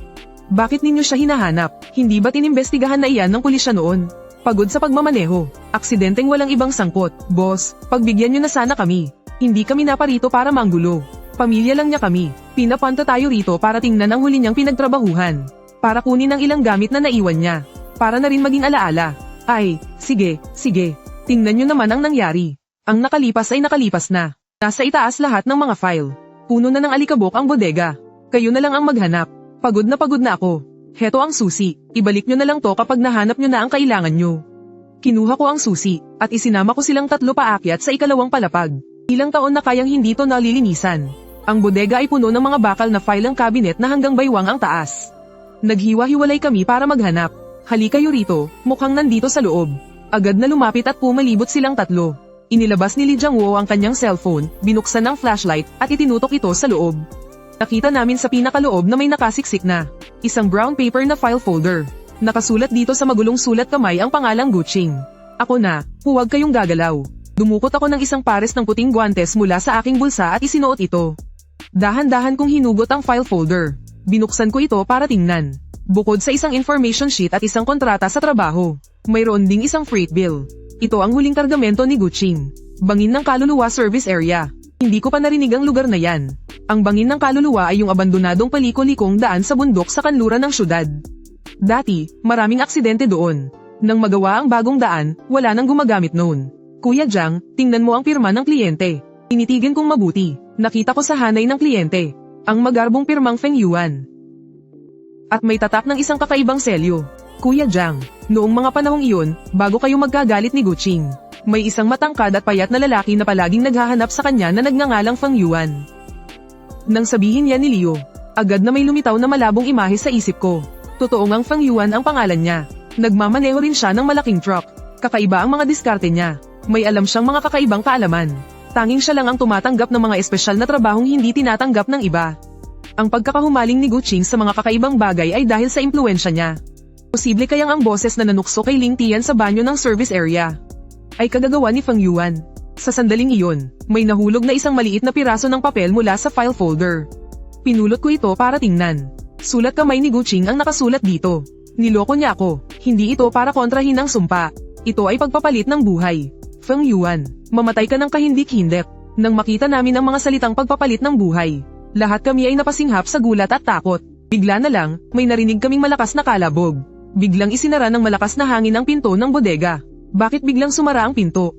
Bakit ninyo siya hinahanap? Hindi ba't inimbestigahan na iyan ng pulisya noon? Pagod sa pagmamaneho. Aksidenteng walang ibang sangkot. Boss, pagbigyan nyo na sana kami. Hindi kami naparito para manggulo. Pamilya lang niya kami. Pinapunta tayo rito para tingnan ang huli niyang pinagtrabahuhan. Para kunin ang ilang gamit na naiwan niya. Para na rin maging alaala. Ay, sige. Tingnan nyo naman ang nangyari. Ang nakalipas ay nakalipas na. Nasa itaas lahat ng mga file. Puno na ng alikabok ang bodega. Kayo na lang ang maghanap. Pagod na ako. Heto ang susi. Ibalik nyo na lang to kapag nahanap nyo na ang kailangan nyo. Kinuha ko ang susi, at isinama ko silang tatlo paakyat sa ikalawang palapag. Ilang taon na kayang hindi to nalilinisan. Ang bodega ay puno ng mga bakal na file ang cabinet na hanggang baywang ang taas. Naghiwa-hiwalay kami para maghanap. Halika kayo rito, mukhang nandito sa loob. Agad na lumapit at pumalibot silang tatlo. Inilabas ni Lee Jang-woo ang kanyang cellphone, binuksan ang flashlight, at itinutok ito sa loob. Nakita namin sa pinakaloob na may nakasiksik na isang brown paper na file folder. Nakasulat dito sa magulong sulat kamay ang pangalang Guching. Ako na, huwag kayong gagalaw. Dumukot ako ng isang pares ng puting guwantes mula sa aking bulsa at isinuot ito. Dahan-dahan kong hinugot ang file folder. Binuksan ko ito para tingnan. Bukod sa isang information sheet at isang kontrata sa trabaho, mayroon ding isang freight bill. Ito ang huling kargamento ni Guching. Bangin ng Kaluluwa Service Area. Hindi ko pa narinig ang lugar na yan. Ang Bangin ng Kaluluwa ay yung abandonadong paliko-likong daan sa bundok sa kanluran ng syudad. Dati, maraming aksidente doon. Nang magawa ang bagong daan, wala nang gumagamit noon. Kuya Jang, tingnan mo ang pirma ng kliyente. Tinitigan kong mabuti. Nakita ko sa hanay ng kliyente. Ang magarbong pirmang Feng Yuan. At may tatak ng isang kakaibang selyo. Kuya Jang, noong mga panahong iyon, bago kayo magkagalit ni Guching, may isang matangkad at payat na lalaki na palaging naghahanap sa kanya na nagngangalang Feng Yuan. Nang sabihin niya ni Leo, agad na may lumitaw na malabong imahe sa isip ko. Totoo ngang Feng Yuan ang pangalan niya. Nagmamaneho rin siya ng malaking truck. Kakaiba ang mga diskarte niya. May alam siyang mga kakaibang kaalaman. Tanging siya lang ang tumatanggap ng mga espesyal na trabahong hindi tinatanggap ng iba. Ang pagkakahumaling ni Guching sa mga kakaibang bagay ay dahil sa impluensya niya. Posible kayang ang boses na nanukso kay Ling Tian sa banyo ng service area ay kagagawa ni Feng Yuan. Sa sandaling iyon, may nahulog na isang maliit na piraso ng papel mula sa file folder. Pinulot ko ito para tingnan. Sulat kamay ni Guching ang nakasulat dito. Niloko niya ako. Hindi ito para kontrahin ang sumpa. Ito ay pagpapalit ng buhay. Feng Yuan, mamatay ka ng kahindik-hindik. Nang makita namin ang mga salitang pagpapalit ng buhay, lahat kami ay napasinghap sa gulat at takot. Bigla na lang, may narinig kaming malakas na kalabog. Biglang isinara ng malakas na hangin ang pinto ng bodega. Bakit biglang sumara ang pinto?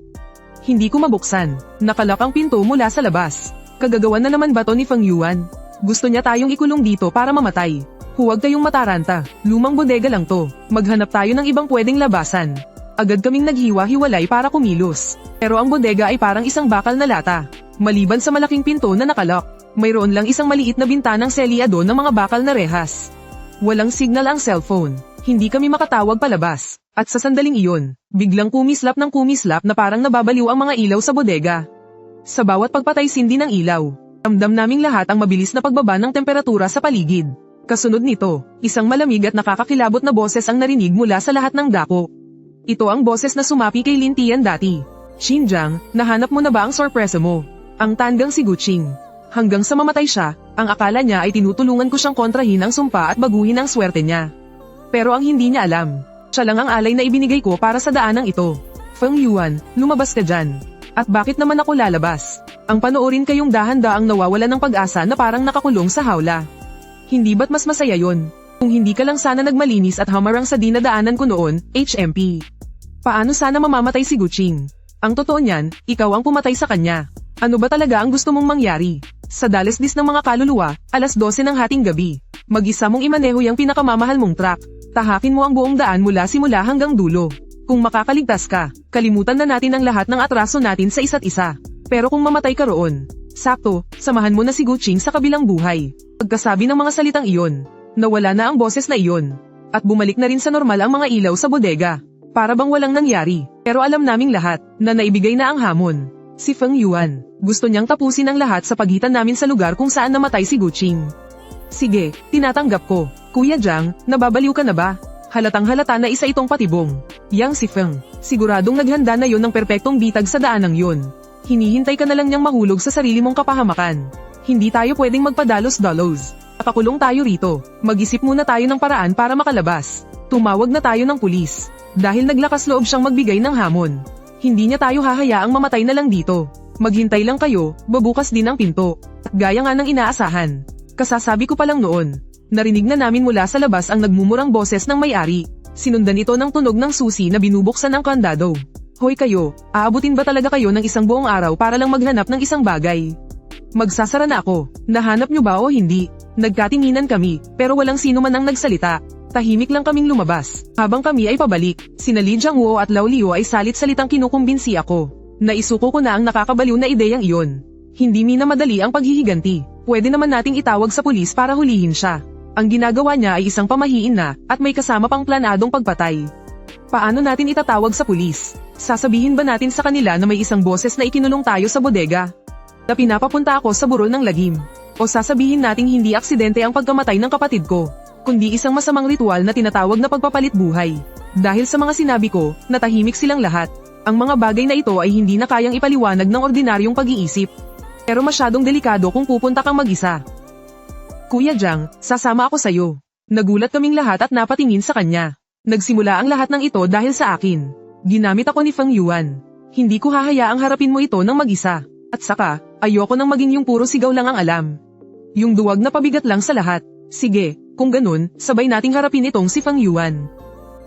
Hindi ko mabuksan. Nakalak ang pinto mula sa labas. Kagagawan na naman ba to ni Feng Yuan? Gusto niya tayong ikulong dito para mamatay. Huwag kayong mataranta. Lumang bodega lang to. Maghanap tayo ng ibang pwedeng labasan. Agad kaming naghiwa-hiwalay para kumilos. Pero ang bodega ay parang isang bakal na lata. Maliban sa malaking pinto na nakalak, mayroon lang isang maliit na bintanang selyado ng mga bakal na rehas. Walang signal ang cellphone. Hindi kami makatawag palabas. At sa sandaling iyon, biglang kumislap na parang nababaliw ang mga ilaw sa bodega. Sa bawat pagpatay sindi ng ilaw, ramdam naming lahat ang mabilis na pagbaba ng temperatura sa paligid. Kasunod nito, isang malamig at nakakakilabot na boses ang narinig mula sa lahat ng dako. Ito ang boses na sumapi kay Lin Tian dati. Xinjiang, nahanap mo na ba ang sorpresa mo? Ang tandang si Guqing. Hanggang sa mamatay siya, ang akala niya ay tinutulungan ko siyang kontrahin ang sumpa at baguhin ang swerte niya. Pero ang hindi niya alam, siya lang ang alay na ibinigay ko para sa daanang ito. Feng Yuan, lumabas ka dyan. At bakit naman ako lalabas? Ang panoorin kayong dahan-daang nawawala ng pag-asa na parang nakakulong sa hawla. Hindi ba't mas masaya yon? Kung hindi ka lang sana nagmalinis at hamarang sa dinadaanan ko noon, HMP. Paano sana mamamatay si Guqing? Ang totoo niyan, ikaw ang pumatay sa kanya. Ano ba talaga ang gusto mong mangyari? Sa dalesdis ng mga kaluluwa, 12:00 ng hating gabi. Mag-isa mong imaneho yung pinakamamahal mong truck. Tahakin mo ang buong daan mula simula hanggang dulo. Kung makakaligtas ka, kalimutan na natin ang lahat ng atraso natin sa isa't isa. Pero kung mamatay ka roon, sakto, samahan mo na si Guqing sa kabilang buhay. Pagkasabi ng mga salitang iyon, nawala na ang boses na iyon. At bumalik na rin sa normal ang mga ilaw sa bodega. Para bang walang nangyari, pero alam naming lahat na naibigay na ang hamon. Si Feng Yuan, gusto niyang tapusin ang lahat sa pagitan namin sa lugar kung saan namatay si Guqing. Sige, tinatanggap ko. Kuya Jiang, nababaliw ka na ba? Halatang halata na isa itong patibong. Yang si Feng, siguradong naghanda na yon ng perpektong bitag sa daanang yon. Hinihintay ka na lang niyang mahulog sa sarili mong kapahamakan. Hindi tayo pwedeng magpadalos-dalos. Nakakulong tayo rito. Mag-isip muna tayo ng paraan para makalabas. Tumawag na tayo ng pulis. Dahil naglakas loob siyang magbigay ng hamon. Hindi niya tayo hahayaang mamatay na lang dito. Maghintay lang kayo, babukas din ang pinto. At gaya nga ng inaasahan. Kasasabi ko pa lang noon. Narinig na namin mula sa labas ang nagmumurang boses ng may-ari. Sinundan ito ng tunog ng susi na binubuksan ang kandado. Hoy kayo, aabutin ba talaga kayo ng isang buong araw para lang maghanap ng isang bagay? Magsasara na ako. Nahanap niyo ba o hindi? Nagkatinginan kami, pero walang sino man ang nagsalita. Tahimik lang kaming lumabas. Habang kami ay pabalik, sina Li Jiangwo at Lao Liu ay salit-salitang kinukumbinsi ako. Naisuko ko na ang nakakabaliw na ideyang iyon. Hindi minamadali ang paghihiganti. Pwede naman nating itawag sa pulis para hulihin siya. Ang ginagawa niya ay isang pamahiin na, at may kasama pang planadong pagpatay. Paano natin itatawag sa pulis? Sasabihin ba natin sa kanila na may isang boses na ikinulong tayo sa bodega? Na pinapapunta ako sa burol ng lagim? O sasabihin nating hindi aksidente ang pagkamatay ng kapatid ko? Kundi isang masamang ritual na tinatawag na pagpapalit buhay. Dahil sa mga sinabi ko, natahimik silang lahat. Ang mga bagay na ito ay hindi na kayang ipaliwanag ng ordinaryong pag-iisip. Pero masyadong delikado kung pupunta kang mag-isa. Kuya Jiang, sasama ako sa'yo. Nagulat kaming lahat at napatingin sa kanya. Nagsimula ang lahat ng ito dahil sa akin. Ginamit ako ni Feng Yuan. Hindi ko hahayaang harapin mo ito ng mag-isa. At saka, ayoko nang maging yung puro sigaw lang ang alam. Yung duwag na pabigat lang sa lahat. Sige, kung ganun, sabay nating harapin itong si Feng Yuan.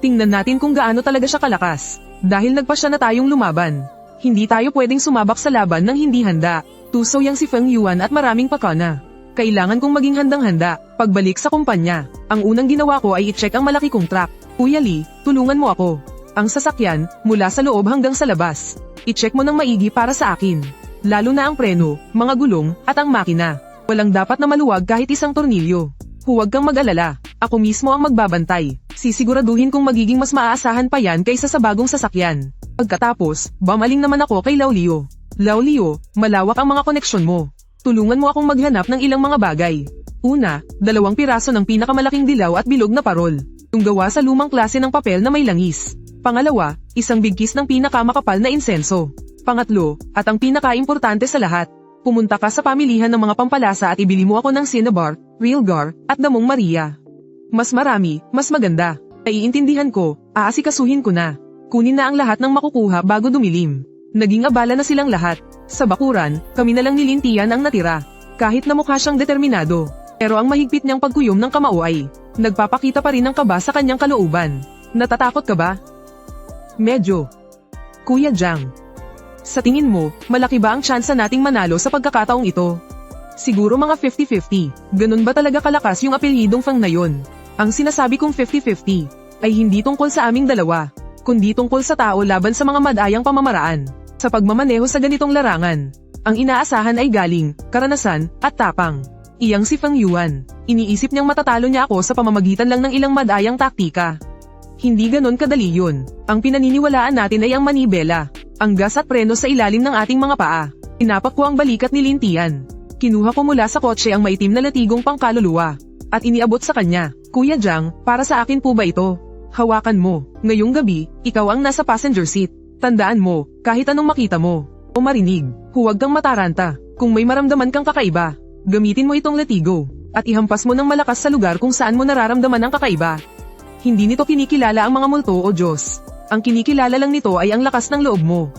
Tingnan natin kung gaano talaga siya kalakas. Dahil nagpasya na tayong lumaban. Hindi tayo pwedeng sumabak sa laban ng hindi handa. Tuso yang si Feng Yuan at maraming pakana. Kailangan kong maging handang-handa. Pagbalik sa kumpanya, ang unang ginawa ko ay i-check ang malaki kong truck. Kuya Lee, tulungan mo ako. Ang sasakyan, mula sa loob hanggang sa labas. I-check mo ng maigi para sa akin. Lalo na ang preno, mga gulong, at ang makina. Walang dapat na maluwag kahit isang tornilyo. Huwag kang mag-alala, ako mismo ang magbabantay. Sisiguraduhin kong magiging mas maaasahan pa yan kaysa sa bagong sasakyan. Pagkatapos, bamaling naman ako kay Lao Liu. Lao Liu, malawak ang mga koneksyon mo. Tulungan mo akong maghanap ng ilang mga bagay. Una, 2 piraso ng pinakamalaking dilaw at bilog na parol. Yung gawa sa lumang klase ng papel na may langis. Pangalawa, isang bigkis ng pinakamakapal na insenso. Pangatlo, at ang pinakaimportante sa lahat, pumunta ka sa pamilihan ng mga pampalasa at ibili mo ako ng cinnabar, realgar, at damong Maria. Mas marami, mas maganda. Naiintindihan ko, aasikasuhin ko na. Kunin na ang lahat ng makukuha bago dumilim. Naging abala na silang lahat. Sa bakuran, kami na lang ni Lin Tian ang natira. Kahit na mukha siyang determinado. Pero ang mahigpit niyang pagkuyom ng kamao ay, nagpapakita pa rin ng kaba sa kanyang kalooban. Natatakot ka ba? Medyo. Kuya Jiang. Sa tingin mo, malaki ba ang tsansa nating manalo sa pagkakataong ito? Siguro mga 50-50. Ganun ba talaga kalakas yung apelyidong Fang na yun? Ang sinasabi kong 50-50 ay hindi tungkol sa aming dalawa, kundi tungkol sa tao laban sa mga madayang pamamaraan. Sa pagmamaneho sa ganitong larangan, ang inaasahan ay galing, karanasan, at tapang. Iyang si Fang Yuan. Iniisip niyang matatalo niya ako sa pamamagitan lang ng ilang madayang taktika. Hindi ganon kadali yun. Ang pinaniniwalaan natin ay ang manibela, ang gas at preno sa ilalim ng ating mga paa. Inapak ko ang balikat ni Lintian. Kinuha ko mula sa kotse ang maitim na latigong pangkaluluwa. At iniabot sa kanya. Kuya Jiang, para sa akin po ba ito? Hawakan mo. Ngayong gabi, ikaw ang nasa passenger seat. Tandaan mo, kahit anong makita mo o marinig, huwag kang mataranta. Kung may maramdaman kang kakaiba, gamitin mo itong latigo, at ihampas mo ng malakas sa lugar kung saan mo nararamdaman ang kakaiba. Hindi nito kinikilala ang mga multo o Diyos. Ang kinikilala lang nito ay ang lakas ng loob mo.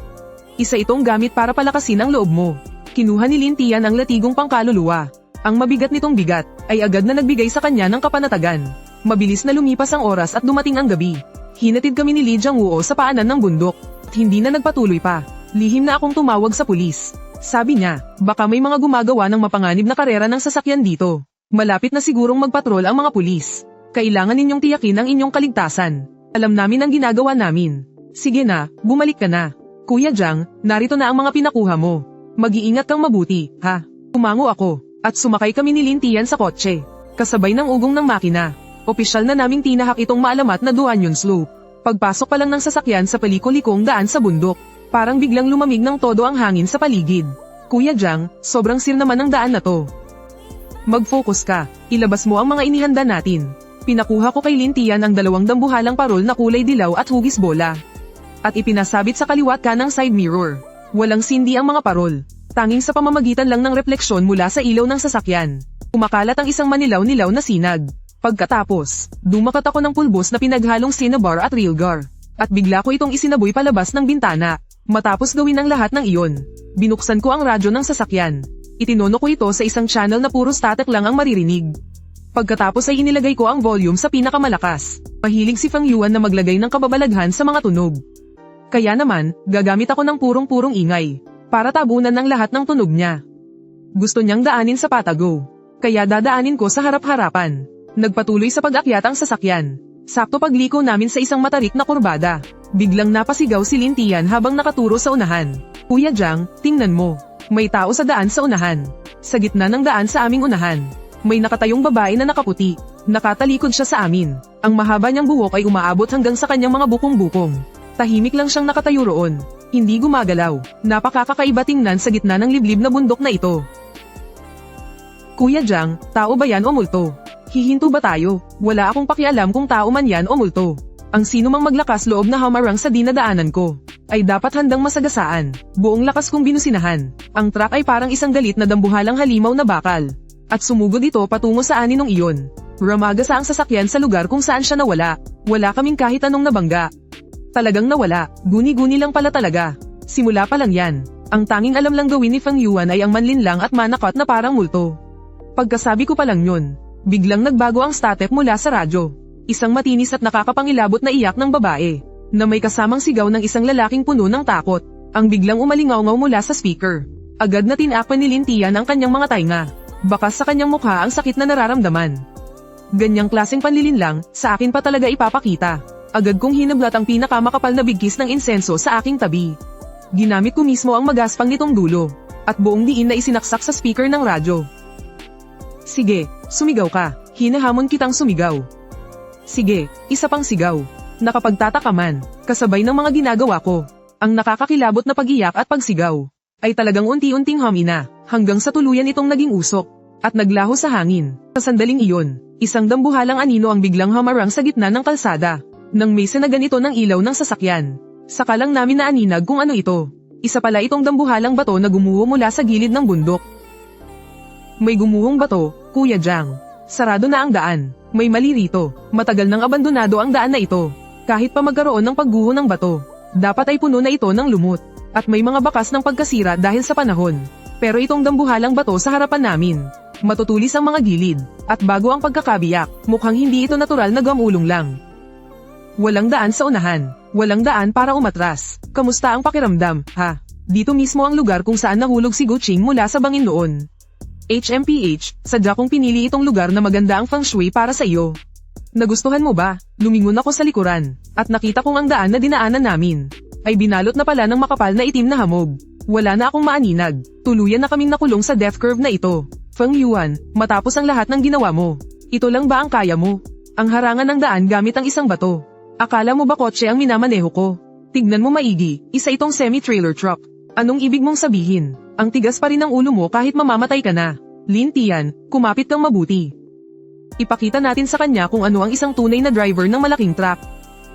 Isa itong gamit para palakasin ang loob mo. Kinuha ni Lintian ang latigong pangkaluluwa. Ang mabigat nitong bigat ay agad na nagbigay sa kanya ng kapanatagan. Mabilis na lumipas ang oras at dumating ang gabi. Hinatid kami ni Li Jiangwoo sa paanan ng bundok. At hindi na nagpatuloy pa. Lihim na akong tumawag sa pulis. Sabi niya, baka may mga gumagawa ng mapanganib na karera ng sasakyan dito. Malapit na sigurong magpatrol ang mga pulis. Kailangan ninyong tiyakin ang inyong kaligtasan. Alam namin ang ginagawa namin. Sige na, bumalik ka na. Kuya Jiang, narito na ang mga pinakuha mo. Mag-iingat kang mabuti, ha? Umango ako, at sumakay kami ni Lintian sa kotse. Kasabay ng ugong ng makina. Opisyal na naming tinahak itong maalamat na Duanyun Slope. Pagpasok pa lang ng sasakyan sa palikolikong daan sa bundok, parang biglang lumamig ng todo ang hangin sa paligid. Kuya Jiang, sobrang sir naman ang daan na to. Mag-focus ka, ilabas mo ang mga inihanda natin. Pinakuha ko kay Lintian ang 2 dambuhalang parol na kulay dilaw at hugis bola. At ipinasabit sa kaliwat kanang side mirror. Walang sindi ang mga parol. Tanging sa pamamagitan lang ng refleksyon mula sa ilaw ng sasakyan. Umakalat ang isang manilaw-nilaw na sinag. Pagkatapos, dumakat ako ng pulbos na pinaghalong cinnabar at realgar. At bigla ko itong isinaboy palabas ng bintana. Matapos gawin ang lahat ng iyon, binuksan ko ang radyo ng sasakyan. Itinono ko ito sa isang channel na puro static lang ang maririnig. Pagkatapos ay inilagay ko ang volume sa pinakamalakas. Mahilig si Fang Yuan na maglagay ng kababalaghan sa mga tunog. Kaya naman, gagamit ako ng purong-purong ingay, para tabunan ng lahat ng tunog niya. Gusto niyang daanin sa patago, kaya dadaanin ko sa harap-harapan. Nagpatuloy sa pag-akyat ang sasakyan. Sakto pagliko namin sa isang matarik na kurbada. Biglang napasigaw si Lintian habang nakaturo sa unahan. Kuya Jiang, tingnan mo. May tao sa daan sa unahan. Sa gitna ng daan sa aming unahan, may nakatayong babae na nakaputi. Nakatalikod siya sa amin. Ang mahaba niyang buhok ay umaabot hanggang sa kanyang mga bukong-bukong. Tahimik lang siyang nakatayo roon. Hindi gumagalaw. Napakakaiba tingnan sa gitna ng liblib na bundok na ito. Kuya Jiang, tao ba yan o multo? Hihinto ba tayo? Wala akong pakialam kung tao man yan o multo. Ang sino mang maglakas loob na hamarang sa dinadaanan ko, ay dapat handang masagasaan. Buong lakas kong binusinahan. Ang truck ay parang isang galit na dambuhalang halimaw na bakal. At sumugod ito patungo sa aninong iyon. Ramagasa ang sasakyan sa lugar kung saan siya nawala. Wala kaming kahit anong nabangga. Talagang nawala. Guni-guni lang pala talaga. Simula pa lang yan. Ang tanging alam lang gawin ni Fang Yuan ay ang manlinlang at manakot na parang multo. Pagkasabi ko pa lang yun, biglang nagbago ang static mula sa radyo. Isang matinis at nakakapangilabot na iyak ng babae, na may kasamang sigaw ng isang lalaking puno ng takot, ang biglang umalingaw-ngaw mula sa speaker. Agad na tinakpan ni Lintian ang kanyang mga tainga. Bakas sa kanyang mukha ang sakit na nararamdaman. Ganyang klaseng panlilinlang, sa akin pa talaga ipapakita. Agad kong hinablat ang pinakamakapal na bigkis ng insenso sa aking tabi. Ginamit ko mismo ang magaspang nitong dulo, at buong diin na isinaksak sa speaker ng radyo. Sige, sumigaw ka. Hinahamon kitang sumigaw. Sige, isa pang sigaw. Nakapagtataka man, kasabay ng mga ginagawa ko. Ang nakakakilabot na pag-iyak at pagsigaw ay talagang unti-unting humina, hanggang sa tuluyan itong naging usok, at naglaho sa hangin. Sa sandaling iyon, isang dambuhalang anino ang biglang hamarang sa gitna ng kalsada, nang may sanagan ito ng ilaw ng sasakyan. Saka lang namin naaninag kung ano ito. Isa pala itong dambuhalang bato na gumuho mula sa gilid ng bundok. May gumuhong bato, Kuya Jiang. Sarado na ang daan. May mali rito. Matagal nang abandonado ang daan na ito. Kahit pa magkaroon ng pagguho ng bato, dapat ay puno na ito ng lumot. At may mga bakas ng pagkasira dahil sa panahon. Pero itong dambuhalang bato sa harapan namin, matutulis ang mga gilid. At bago ang pagkakabiyak, mukhang hindi ito natural na gamulong lang. Walang daan sa unahan. Walang daan para umatras. Kamusta ang pakiramdam, ha? Dito mismo ang lugar kung saan nahulog si Guqing mula sa bangin noon. HMPH, sadya kong pinili itong lugar na maganda ang feng shui para sa iyo. Nagustuhan mo ba? Lumingon ako sa likuran, at nakita kong ang daan na dinaanan namin ay binalot na pala ng makapal na itim na hamog. Wala na akong maaninag, tuluyan na kaming nakulong sa death curve na ito. Feng Yuan, matapos ang lahat ng ginawa mo, ito lang ba ang kaya mo? Ang harangan ng daan gamit ang isang bato. Akala mo ba kotse ang minamaneho ko? Tignan mo maigi, isa itong semi-trailer truck. Anong ibig mong sabihin? Ang tigas pa rin ng ulo mo kahit mamamatay ka na. Lin Tian, kumapit kang mabuti. Ipakita natin sa kanya kung ano ang isang tunay na driver ng malaking truck.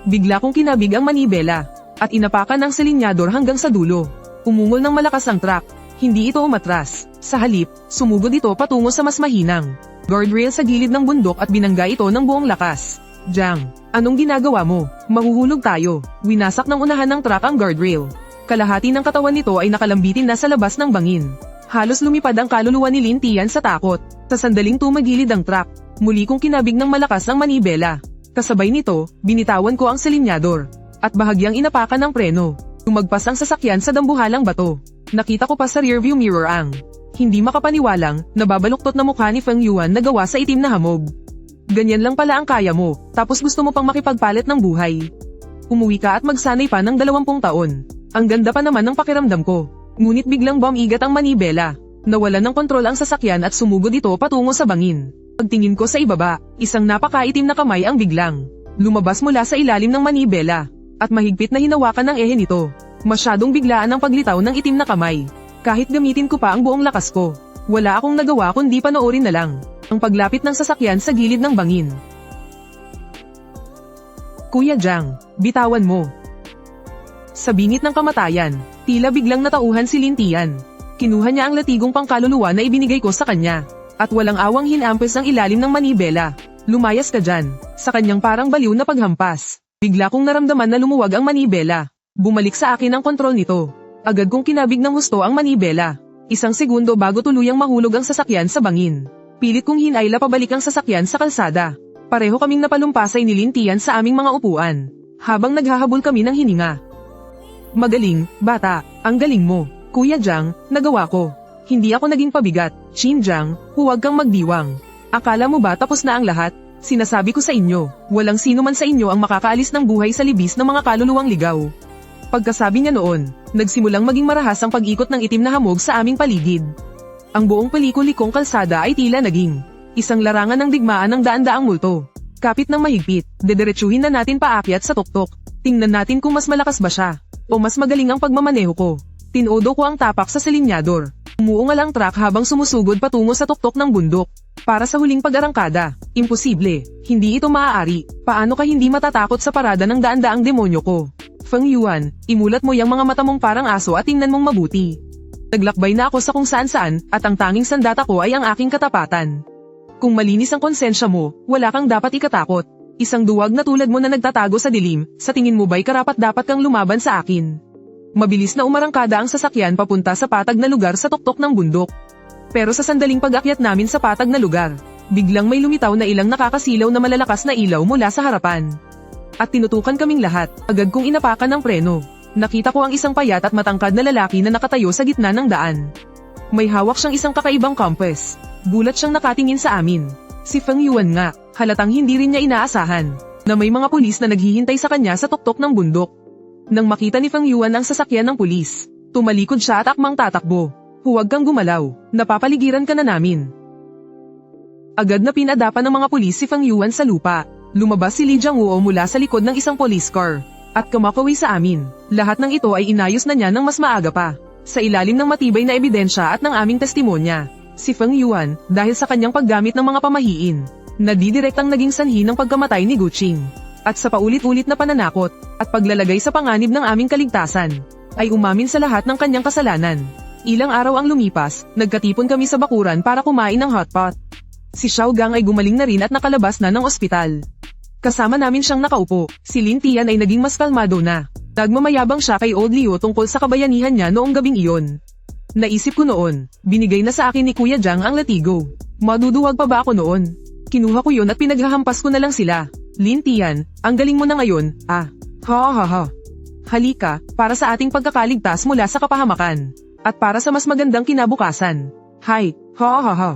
Bigla kong kinabig ang manibela, at inapakan ang silinyador hanggang sa dulo. Umungol ng malakas ang truck. Hindi ito umatras. Sa halip, sumugod ito patungo sa mas mahinang guardrail sa gilid ng bundok at binangga ito ng buong lakas. Jiang, anong ginagawa mo? Mahuhulog tayo. Winasak ng unahan ng truck ang guardrail. Kalahati ng katawan nito ay nakalambitin na sa labas ng bangin. Halos lumipad ang kaluluwa ni Lin Tian sa takot. Sa sandaling tumagilid ang truck, muli kong kinabig ng malakas ang manibela. Kasabay nito, binitawan ko ang silinyador, at bahagyang inapakan ng preno. Tumagpas ang sasakyan sa dambuhalang bato. Nakita ko pa sa rearview mirror ang hindi makapaniwalang nababaluktot na mukha ni Feng Yuan na gawa sa itim na hamog. Ganyan lang pala ang kaya mo, tapos gusto mo pang makipagpalit ng buhay. Umuwi ka at magsanay pa ng 20 taon. Ang ganda pa naman ng pakiramdam ko. Ngunit biglang bumigat ang manibela. Nawalan ng kontrol ang sasakyan at sumugod ito patungo sa bangin. Pagtingin ko sa ibaba, isang napakaitim na kamay ang biglang lumabas mula sa ilalim ng manibela, at mahigpit na hinawakan ng ehe nito. Masyadong biglaan ang paglitaw ng itim na kamay. Kahit gamitin ko pa ang buong lakas ko, wala akong nagawa kundi panoorin na lang ang paglapit ng sasakyan sa gilid ng bangin. Kuya Jiang, bitawan mo. Sa bingit ng kamatayan, tila biglang natauhan si Lin Tian. Kinuha niya ang latigong pangkaluluwa na ibinigay ko sa kanya, at walang awang hinampes ang ilalim ng manibela. Lumayas ka dyan. Sa kanyang parang baliw na paghampas, bigla kong naramdaman na lumuwag ang manibela. Bumalik sa akin ang kontrol nito. Agad kong kinabig ng husto ang manibela. Isang segundo bago tuluyang mahulog ang sasakyan sa bangin. Pilit kong hinayla pabalik ang sasakyan sa kalsada. Pareho kaming napalumpasay ni Lin Tian sa aming mga upuan, habang naghahabol kami ng hininga. Magaling, bata, ang galing mo. Kuya Jiang, nagawa ko. Hindi ako naging pabigat. Qin Jiang, huwag kang magdiwang. Akala mo ba tapos na ang lahat? Sinasabi ko sa inyo, walang sino man sa inyo ang makakaalis ng buhay sa libis ng mga kaluluwang ligaw. Pagkasabi niya noon, nagsimulang maging marahas ang pag-ikot ng itim na hamog sa aming paligid. Ang buong palikulikong kalsada ay tila naging isang larangan ng digmaan ng daan-daang multo. Kapit ng mahigpit, dederetsuhin na natin paakyat sa tuktok. Tingnan natin kung mas malakas ba siya, o mas magaling ang pagmamaneho ko. Tinodo ko ang tapak sa silinyador. Umuungal ang truck habang sumusugod patungo sa tuktok ng bundok. Para sa huling pag-arangkada, imposible, hindi ito maaari. Paano ka hindi matatakot sa parada ng daan-daang demonyo ko? Feng Yuan, imulat mo yung mga mata mong parang aso at tingnan mong mabuti. Naglakbay na ako sa kung saan-saan, at ang tanging sandata ko ay ang aking katapatan. Kung malinis ang konsensya mo, wala kang dapat ikatakot. Isang duwag na tulad mo na nagtatago sa dilim, sa tingin mo ba'y karapat-dapat kang lumaban sa akin? Mabilis na umarangkada ang sasakyan papunta sa patag na lugar sa tuktok ng bundok. Pero sa sandaling pag-akyat namin sa patag na lugar, biglang may lumitaw na ilang nakakasilaw na malalakas na ilaw mula sa harapan. At tinutukan kaming lahat, agad kong inapakan ng preno. Nakita ko ang isang payat at matangkad na lalaki na nakatayo sa gitna ng daan. May hawak siyang isang kakaibang compass. Gulat siyang nakatingin sa amin. Si Feng Yuan nga, halatang hindi rin niya inaasahan na may mga pulis na naghihintay sa kanya sa tuktok ng bundok. Nang makita ni Feng Yuan ang sasakyan ng pulis, tumalikod siya at akmang tatakbo. Huwag kang gumalaw, napapaligiran ka na namin. Agad na pinadapan ng mga pulis si Feng Yuan sa lupa. Lumabas si Li Jianghuo mula sa likod ng isang police car, at kumakawi sa amin. Lahat ng ito ay inayos na niya ng mas maaga pa, sa ilalim ng matibay na ebidensya at ng aming testimonya. Si Feng Yuan, dahil sa kanyang paggamit ng mga pamahiin, nadidirektang naging sanhi ng pagkamatay ni Guqing. At sa paulit-ulit na pananakot, at paglalagay sa panganib ng aming kaligtasan, ay umamin sa lahat ng kanyang kasalanan. Ilang araw ang lumipas, nagkatipon kami sa bakuran para kumain ng hotpot. Si Xiao Gang ay gumaling na rin at nakalabas na ng ospital. Kasama namin siyang nakaupo, si Lin Tian ay naging mas kalmado na. Nagmamayabang siya kay Old Liu tungkol sa kabayanihan niya noong gabing iyon. Naisip ko noon, binigay na sa akin ni Kuya Jiang ang latigo. Maduduwag pa ba ako noon? Kinuha ko yun at pinaghahampas ko na lang sila. Lin Tian, ang galing mo na ngayon, ah. Ha ha ha. Halika, para sa ating pagkakaligtas mula sa kapahamakan. At para sa mas magandang kinabukasan. Hi, ha ha ha.